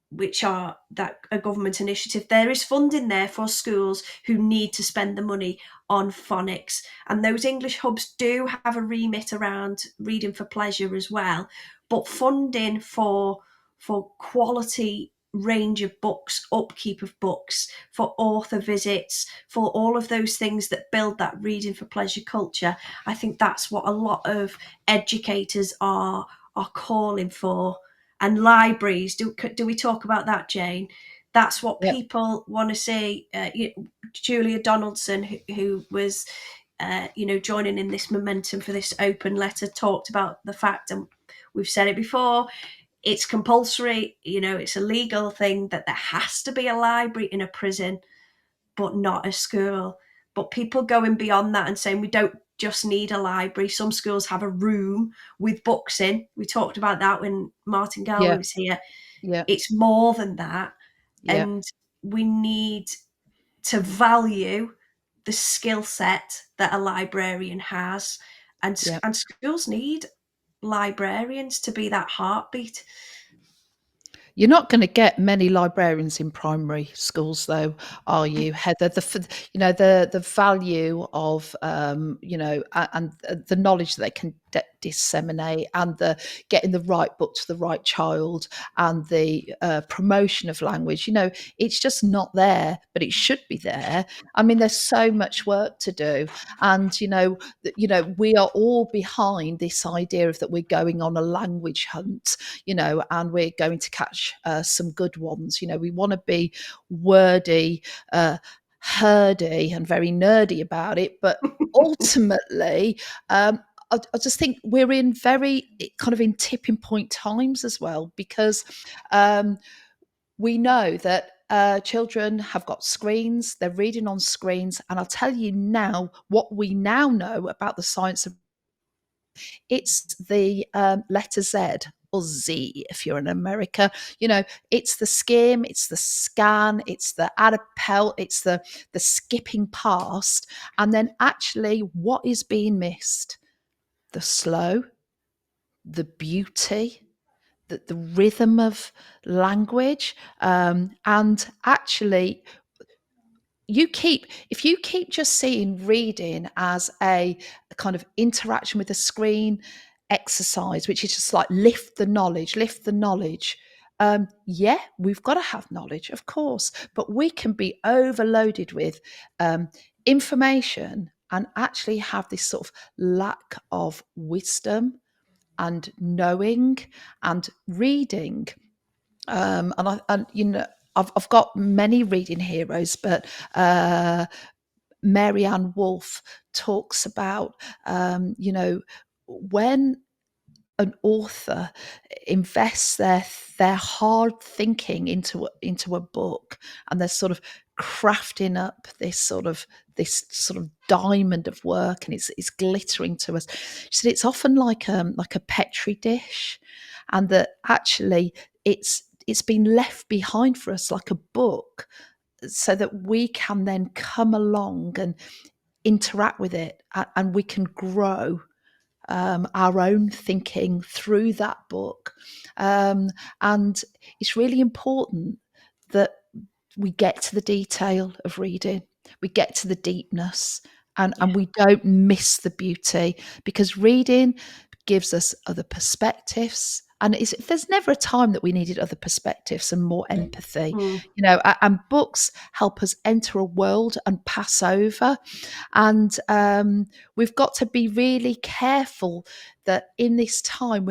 which are that a government initiative, there is funding there for schools who need to spend the money on phonics, and those English hubs do have a remit around reading for pleasure as well. But funding for quality range of books, upkeep of books, for author visits, for all of those things that build that reading for pleasure culture, I think that's what a lot of educators are calling for. And libraries, do we talk about that, Jane? That's what Yep. people want to see. Julia Donaldson, who was joining in this momentum for this open letter, talked about the fact, and we've said it before, it's compulsory, it's a legal thing, that there has to be a library in a prison, but not a school. But people going beyond that and saying we don't just need a library. Some schools have a room with books in. We talked about that when Martin Galway Yeah. was here. Yeah. It's more than that. Yeah. And we need to value the skill set that a librarian has. And, Yeah. and schools need librarians to be that heartbeat. You're not going to get many librarians in primary schools, though, are you, Heather? The value of and the knowledge that they can disseminate, and the getting the right book to the right child, and the promotion of language. It's just not there, but it should be there. I mean, there's so much work to do, and we are all behind this idea of that we're going on a language hunt, and we're going to catch some good ones. We want to be wordy, herdy, and very nerdy about it. But ultimately, I just think we're in very kind of in tipping point times as well, because we know that children have got screens, they're reading on screens. And I'll tell you now what we now know about the science of it's the letter Z, or Z if you're in America. It's the skim, it's the scan, it's the add a pelt, it's the skipping past. And then actually what is being missed? The slow, the beauty, the rhythm of language. And actually, if you keep just seeing reading as a kind of interaction with the screen exercise, which is just like lift the knowledge. Yeah, we've got to have knowledge, of course, but we can be overloaded with information and actually have this sort of lack of wisdom and knowing and reading. I've got many reading heroes, but Marianne Wolfe talks about, when an author invests their hard thinking into a book, and they're sort of crafting up this sort of diamond of work, and it's glittering to us. She said it's often like a petri dish, and that actually it's been left behind for us like a book, so that we can then come along and interact with it, and we can grow our own thinking through that book. And it's really important that we get to the detail of reading, we get to the deepness, and we don't miss the beauty, because reading gives us other perspectives. And there's never a time that we needed other perspectives and more empathy, and books help us enter a world and pass over. And we've got to be really careful that in this time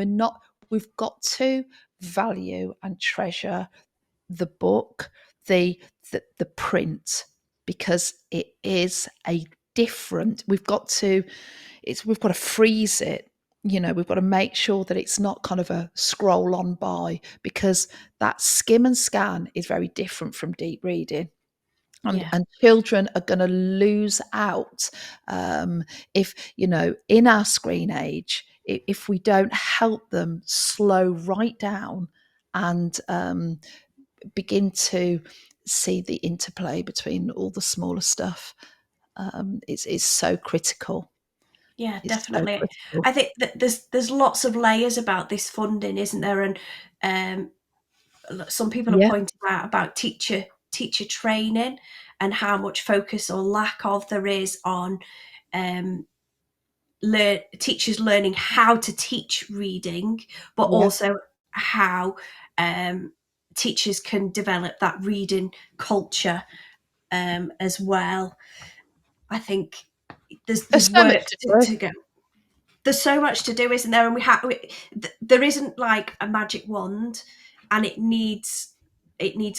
we've got to value and treasure the book, the print, because it is a different. We've got to freeze it. We've got to make sure that it's not kind of a scroll on by, because that skim and scan is very different from deep reading. Yeah. And children are going to lose out if, in our screen age, if we don't help them slow right down and begin to see the interplay between all the smaller stuff. It's so critical. Yeah, It's so definitely. critical. I think that there's lots of layers about this funding, isn't there? And some people have Yeah, pointed out about teacher training and how much focus or lack of there is on um, teachers learning how to teach reading, but yeah. also how teachers can develop that reading culture as well. I think There's there's so much work to do. to go. There's so much to do, isn't there? And there isn't like a magic wand, and it needs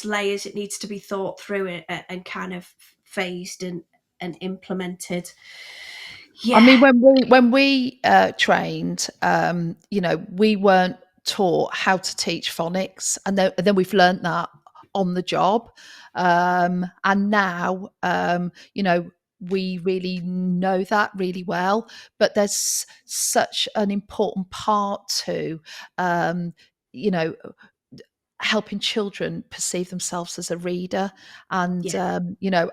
layers. It needs to be thought through it and kind of phased and implemented. I Yeah, mean, when we trained, we weren't taught how to teach phonics, and then we've learnt that on the job, and now, we really know that really well. But there's such an important part to, um, you know, helping children perceive themselves as a reader. And yeah,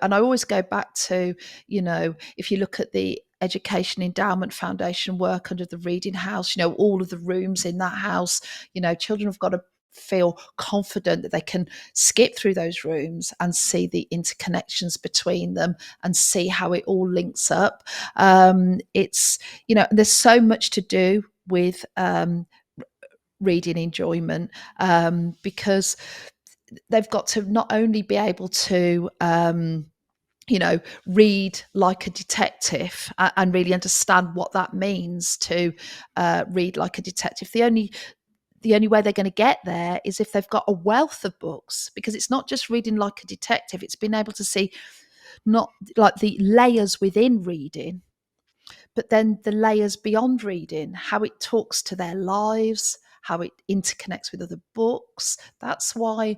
and I always go back to, if you look at the education endowment foundation work under the reading house, all of the rooms in that house, children have got to feel confident that they can skip through those rooms and see the interconnections between them and see how it all links up. It's there's so much to do with reading enjoyment, because they've got to not only be able to read like a detective, and really understand what that means to read like a detective. The only way they're going to get there is if they've got a wealth of books, because it's not just reading like a detective, it's being able to see not like the layers within reading, but then the layers beyond reading, how it talks to their lives, how it interconnects with other books. That's why,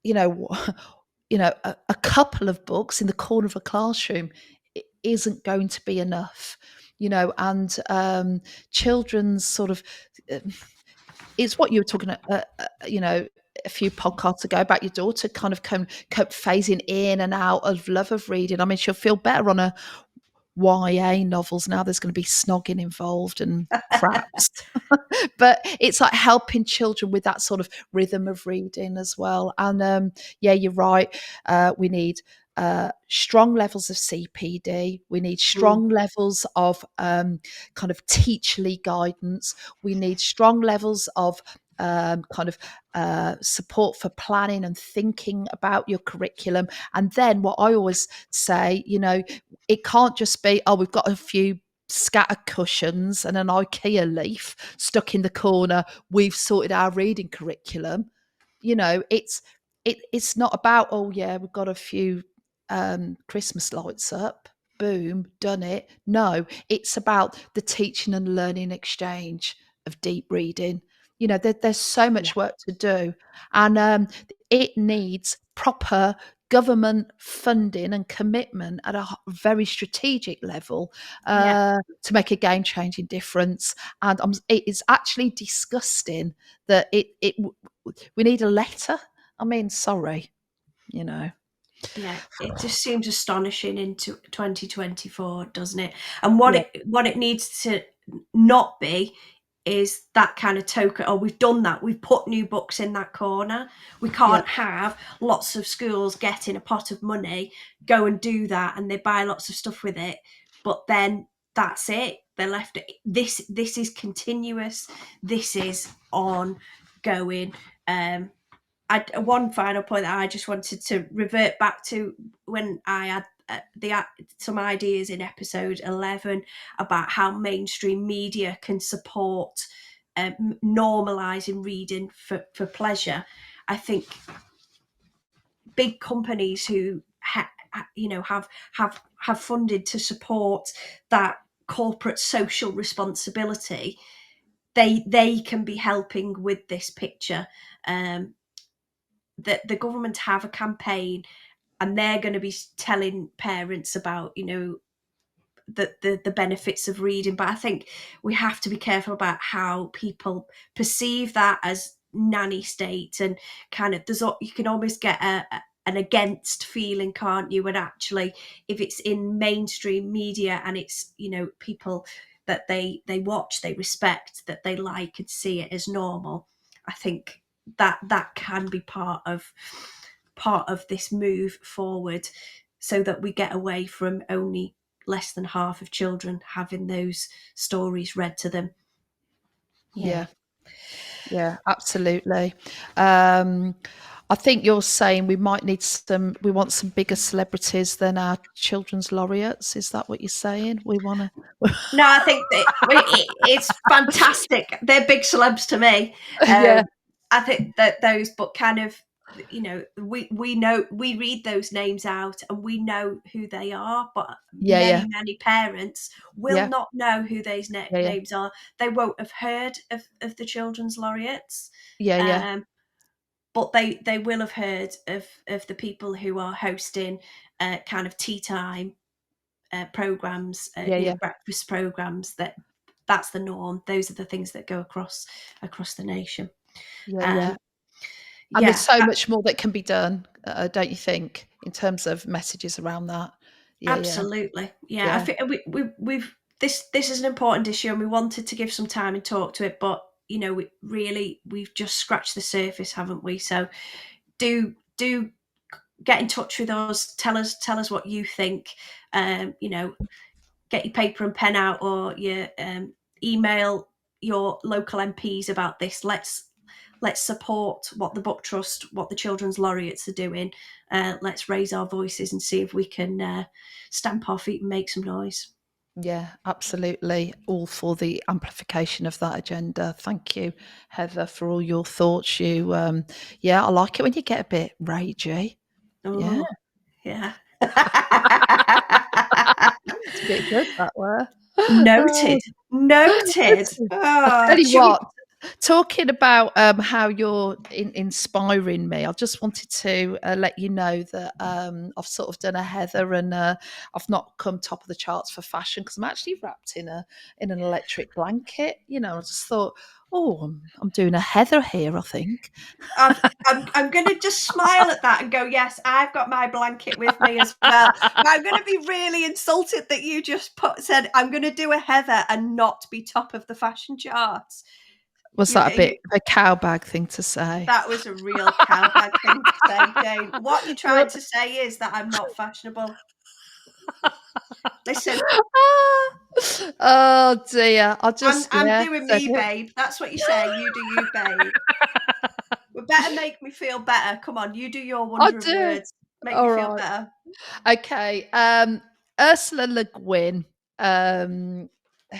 you know, a couple of books in the corner of a classroom isn't going to be enough, and children's sort of, it's what you were talking a few podcasts ago about your daughter kind of kept phasing in and out of love of reading. I mean, she'll feel better on a YA novels now. There's going to be snogging involved and craps. But it's like helping children with that sort of rhythm of reading as well. And yeah, you're right. We need strong levels of CPD. We need mm, strong levels of kind of teacherly guidance. We need strong levels of kind of support for planning and thinking about your curriculum. And then what I always say, it can't just be, oh, we've got a few scatter cushions and an IKEA leaf stuck in the corner. We've sorted our reading curriculum. It's not about, oh yeah, we've got a few Christmas lights up. Boom, done it. No, it's about the teaching and learning exchange of deep reading. There's so yeah, much work to do, and it needs proper government funding and commitment at a very strategic level yeah. to make a game-changing difference. And it is actually disgusting that we need a letter. I mean, sorry, you know. Yeah, it just seems astonishing into 2024, doesn't it? And what Yeah, it needs to not be is that kind of token. Oh, we've done that. We've put new books in that corner. We yeah, can't have lots of schools getting a pot of money, go and do that, and they buy lots of stuff with it. But then that's it. They're left. This is continuous. This is ongoing. One final point that I just wanted to revert back to when I had some ideas in episode 11 about how mainstream media can support normalizing reading for pleasure. I think big companies who have funded to support that corporate social responsibility, they can be helping with this picture. That the government have a campaign and they're going to be telling parents about, the benefits of reading. But I think we have to be careful about how people perceive that as nanny state, and kind of you can almost get an against feeling, can't you? And actually, if it's in mainstream media and it's, people that they watch, they respect, that they like and see it as normal, I think that can be part of this move forward, so that we get away from only less than half of children having those stories read to them. Yeah, absolutely. I think you're saying we want some bigger celebrities than our children's laureates. Is that what you're saying? We want to. No, I think that it's fantastic. They're big celebs to me. Yeah. I think that those, but kind of, we know, we read those names out and we know who they are, but many parents will not know who those names are. They won't have heard of the children's laureates. But they will have heard of the people who are hosting kind of tea time programs, breakfast programs. That's the norm. Those are the things that go across the nation. And there's so much more that can be done, don't you think, in terms of messages around that? Absolutely. I think we've this is an important issue, and we wanted to give some time and talk to it, but we've just scratched the surface, haven't we? So do get in touch with us. Tell us what you think. Get your paper and pen out, or your email your local MPs about this. Let's support what the BookTrust, what the Children's Laureates are doing. Let's raise our voices and see if we can stamp our feet and make some noise. Yeah, absolutely. All for the amplification of that agenda. Thank you, Heather, for all your thoughts. I like it when you get a bit ragey. Oh, yeah. It's a bit good, that were. Noted. I'll tell you what, talking about how you're inspiring me, I just wanted to let you know that I've sort of done a Heather, and I've not come top of the charts for fashion because I'm actually wrapped in an electric blanket. I just thought, I'm doing a Heather here, I think. I'm going to just smile at that and go, yes, I've got my blanket with me as well. But I'm going to be really insulted that you just said I'm going to do a Heather and not be top of the fashion charts. Was that a bit of a cowbag thing to say? That was a real cowbag thing to say, Jane. What you're trying to say is that I'm not fashionable. Listen. Oh dear. I'm doing me, babe. That's what you say. You do you, babe. We better make me feel better. Come on, you do your wonder of words. Make me feel better. Okay. Ursula Le Guin,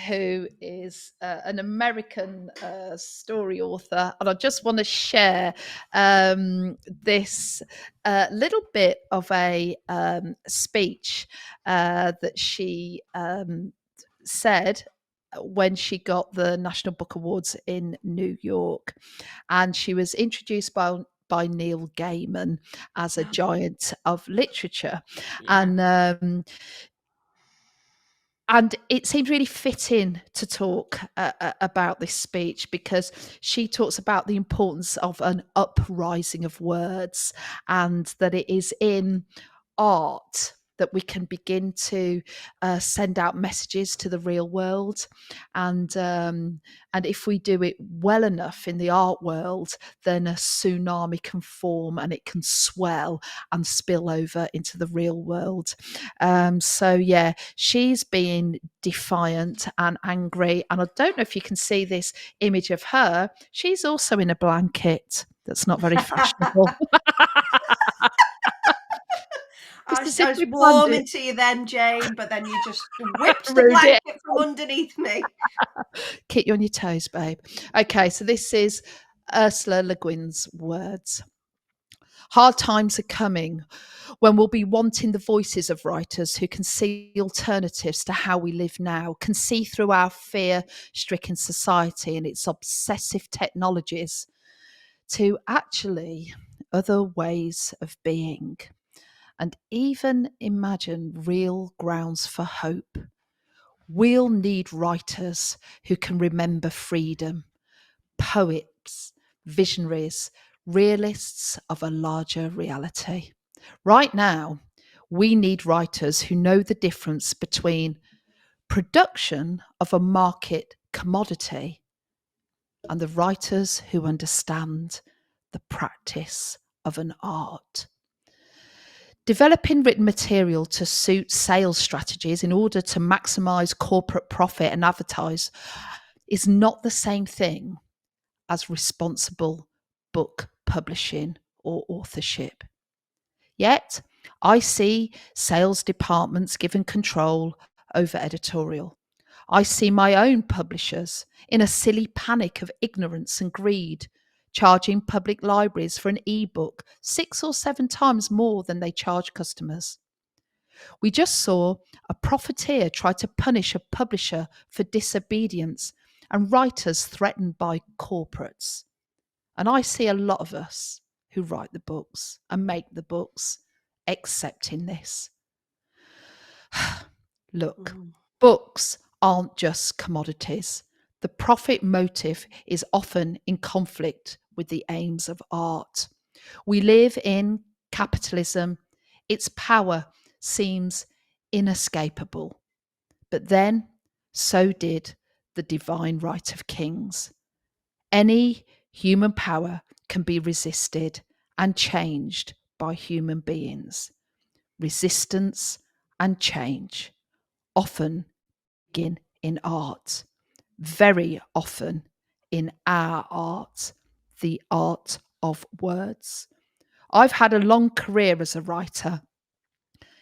who is an American story author, and I just want to share this little bit of a speech that she said when she got the National Book Awards in New York, and she was introduced by Neil Gaiman as a giant of literature. And it seemed really fitting to talk about this speech, because she talks about the importance of an uprising of words, and that it is in art that we can begin to send out messages to the real world. And if we do it well enough in the art world, then a tsunami can form and it can swell and spill over into the real world. She's being defiant and angry. And I don't know if you can see this image of her. She's also in a blanket that's not very fashionable. I was warming to you then, Jane, but then you just whipped the blanket from underneath me. Keep you on your toes, babe. Okay, so this is Ursula Le Guin's words. Hard times are coming when we'll be wanting the voices of writers who can see alternatives to how we live now, can see through our fear-stricken society and its obsessive technologies to actually other ways of being. and even imagine real grounds for hope. We'll need writers who can remember freedom, poets, visionaries, realists of a larger reality. Right now, we need writers who know the difference between production of a market commodity and the writers who understand the practice of an art. Developing written material to suit sales strategies in order to maximize corporate profit and advertise is not the same thing as responsible book publishing or authorship. Yet, I see sales departments given control over editorial. I see my own publishers in a silly panic of ignorance and greed, charging public libraries for an e-book 6 or 7 times more than they charge customers. We just saw a profiteer try to punish a publisher for disobedience and writers threatened by corporates. And I see a lot of us who write the books and make the books accepting this. Look, books aren't just commodities. The profit motive is often in conflict with the aims of art. We live in capitalism. Its power seems inescapable. But then, so did the divine right of kings. Any human power can be resisted and changed by human beings. Resistance and change often begin in art, very often in our art, the art of words. I've had a long career as a writer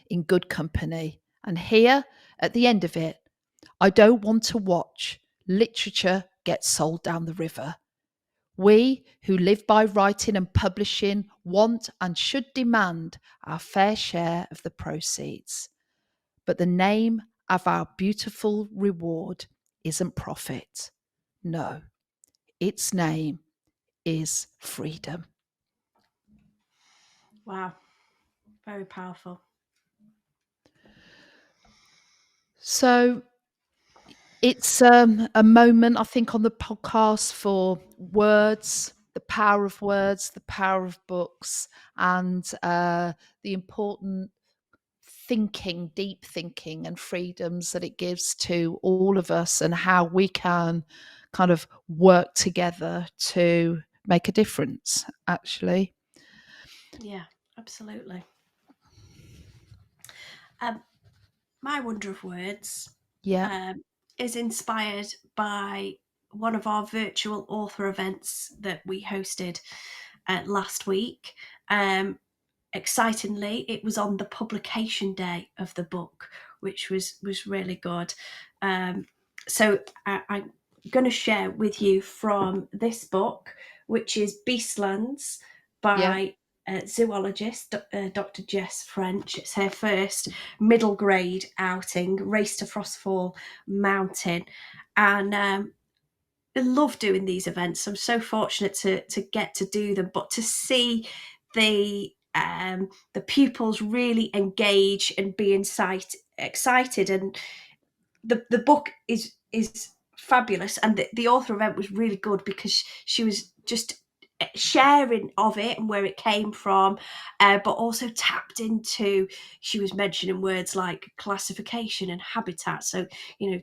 in good company, and here at the end of it, I don't want to watch literature get sold down the river. We who live by writing and publishing want and should demand our fair share of the proceeds. But the name of our beautiful reward isn't profit. No, its name is freedom. Wow. Very powerful. So it's a moment, I think, on the podcast for words, the power of words, the power of books, and the important thinking, deep thinking and freedoms that it gives to all of us, and how we can kind of work together to make a difference, actually. Yeah, absolutely. My Wonder of Words Yeah. is inspired by one of our virtual author events that we hosted last week. Excitingly, it was on the publication day of the book, which was really good. So I'm going to share with you from this book, which is Beastlands Yeah. by zoologist Dr. Jess French. It's her first middle grade outing, Race to Frostfall Mountain, and I love doing these events. I'm so fortunate to get to do them, but to see the pupils really engage and be excited, and the book is fabulous, and the author event was really good because she was just sharing of it and where it came from, but also tapped into, she was mentioning words like classification and habitat, so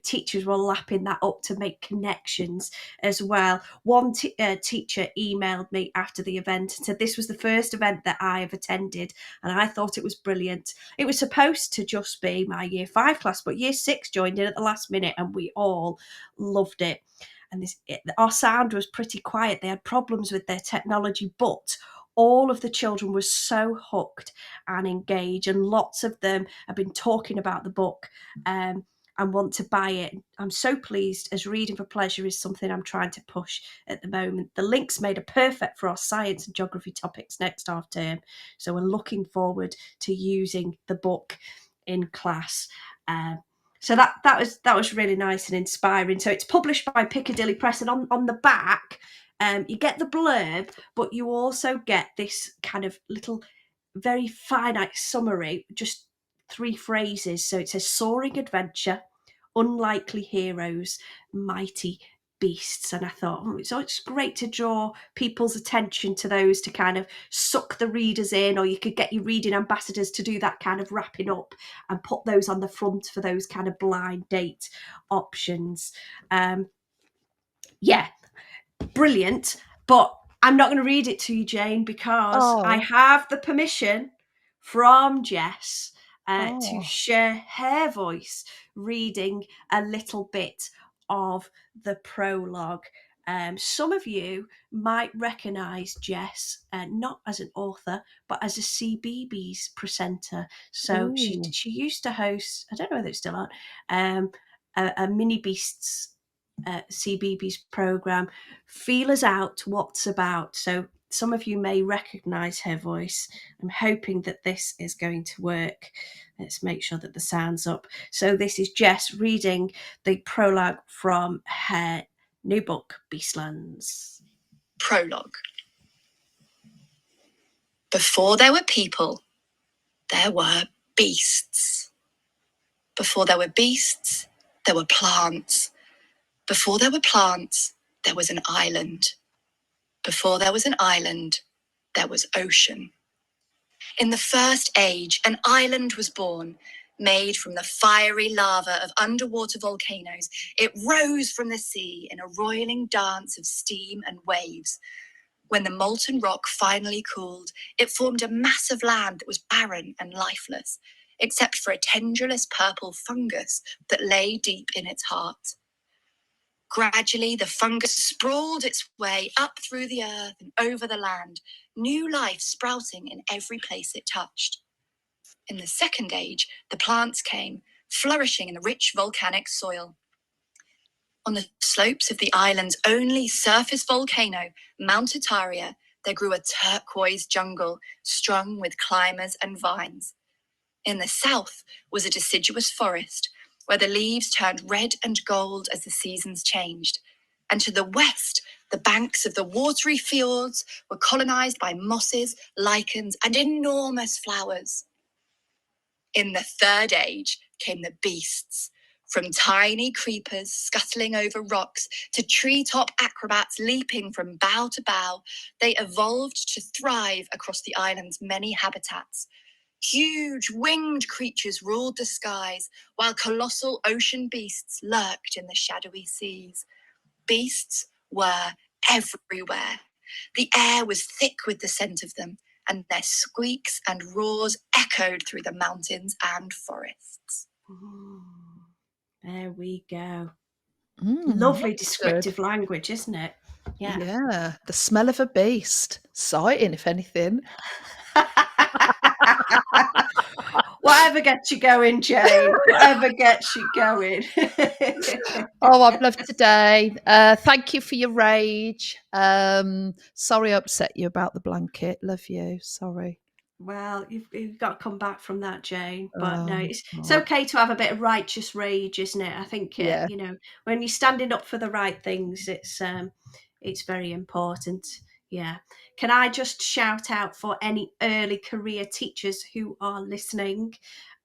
teachers were lapping that up to make connections as well. One teacher emailed me after the event and said this was the first event that I have attended and I thought it was brilliant. It was supposed to just be my year 5 class, but year 6 joined in at the last minute and we all loved it. And our sound was pretty quiet. They had problems with their technology, but all of the children were so hooked and engaged, and lots of them have been talking about the book and want to buy it. I'm so pleased, as reading for pleasure is something I'm trying to push at the moment. The links made are perfect for our science and geography topics next half term, so we're looking forward to using the book in class. So that was really nice and inspiring. So it's published by Piccadilly Press, and on the back, you get the blurb, but you also get this kind of little very finite summary, just 3 phrases. So it says soaring adventure, unlikely heroes, mighty beasts. And I thought, so it's great to draw people's attention to those, to kind of suck the readers in, or you could get your reading ambassadors to do that kind of wrapping up and put those on the front for those kind of blind date options. Yeah, brilliant. But I'm not going to read it to you, Jane, because I have the permission from Jess to share her voice reading a little bit of the prologue. Some of you might recognise Jess not as an author, but as a CBeebies presenter. So she used to host, I don't know whether it's still on, a Mini Beasts CBeebies programme. Feel us out, what's about. So some of you may recognise her voice. I'm hoping that this is going to work. Let's make sure that the sound's up. So this is Jess reading the prologue from her new book, Beastlands. Prologue. Before there were people, there were beasts. Before there were beasts, there were plants. Before there were plants, there was an island. Before there was an island, there was ocean. In the first age, an island was born, made from the fiery lava of underwater volcanoes. It rose from the sea in a roiling dance of steam and waves. When the molten rock finally cooled, it formed a mass of land that was barren and lifeless, except for a tendrillous purple fungus that lay deep in its heart. Gradually, the fungus sprawled its way up through the earth and over the land, new life sprouting in every place it touched. In the second age, the plants came, flourishing in the rich volcanic soil. On the slopes of the island's only surface volcano, Mount Itaria, there grew a turquoise jungle strung with climbers and vines. In the south was a deciduous forest, where the leaves turned red and gold as the seasons changed. And to the west, the banks of the watery fjords were colonized by mosses, lichens, and enormous flowers. In the third age came the beasts, from tiny creepers scuttling over rocks to treetop acrobats leaping from bough to bough. They evolved to thrive across the island's many habitats. Huge winged creatures ruled the skies, while colossal ocean beasts lurked in the shadowy seas. Beasts were everywhere. The air was thick with the scent of them, and their squeaks and roars echoed through the mountains and forests. Ooh, there we go. Lovely descriptive language, isn't it? Yeah. The smell of a beast. Exciting, if anything. Whatever gets you going, Jane. Whatever gets you going. Oh, I've loved today. Thank you for your rage. Sorry I upset you about the blanket. Love you. Sorry. Well, you've got to come back from that, Jane. But no, it's okay to have a bit of righteous rage, isn't it? I think you know, when you're standing up for the right things, it's very important. Yeah. Can I just shout out for any early career teachers who are listening?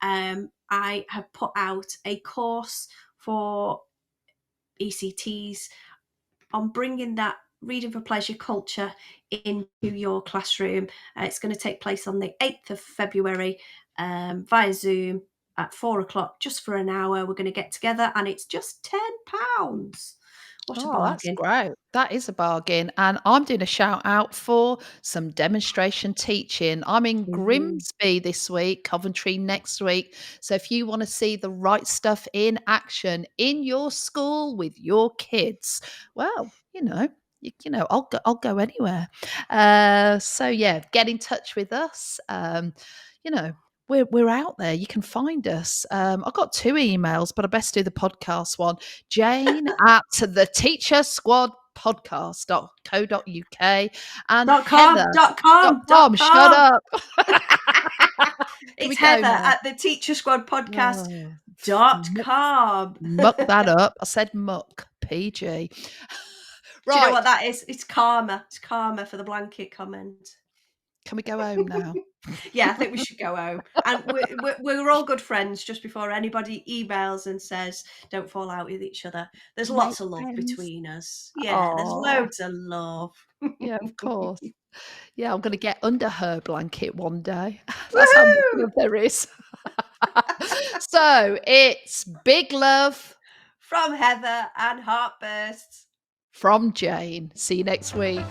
I have put out a course for ECTs on bringing that reading for pleasure culture into your classroom. It's going to take place on the 8th of February via Zoom at 4:00, just for an hour. We're going to get together and it's just £10. What a bargain. That's great. That is a bargain. And I'm doing a shout out for some demonstration teaching. I'm in Grimsby this week, Coventry next week. So if you want to see the right stuff in action in your school with your kids, well, you know, I'll go anywhere. So yeah, get in touch with us. You know, we're out there. You can find us. I've got 2 emails, but I best do the podcast one. Jane at the Teacher Squad podcast.co.uk and Heather. .com. Shut up. It's Heather at the Teacher Squad podcast.com. Muck that up. I said muck. PG. Right. Do you know what that is? It's karma. It's karma for the blanket comment. Can we go home now? Yeah, I think we should go home. And we're all good friends just before anybody emails and says, don't fall out with each other. There's Make lots of love friends. between us. Yeah, there's Aw. loads of love. Yeah, of course. Yeah, I'm going to get under her blanket one day. That's how much Woohoo! love there is. So it's big love From Heather and Heartbursts. from Jane. See you next week.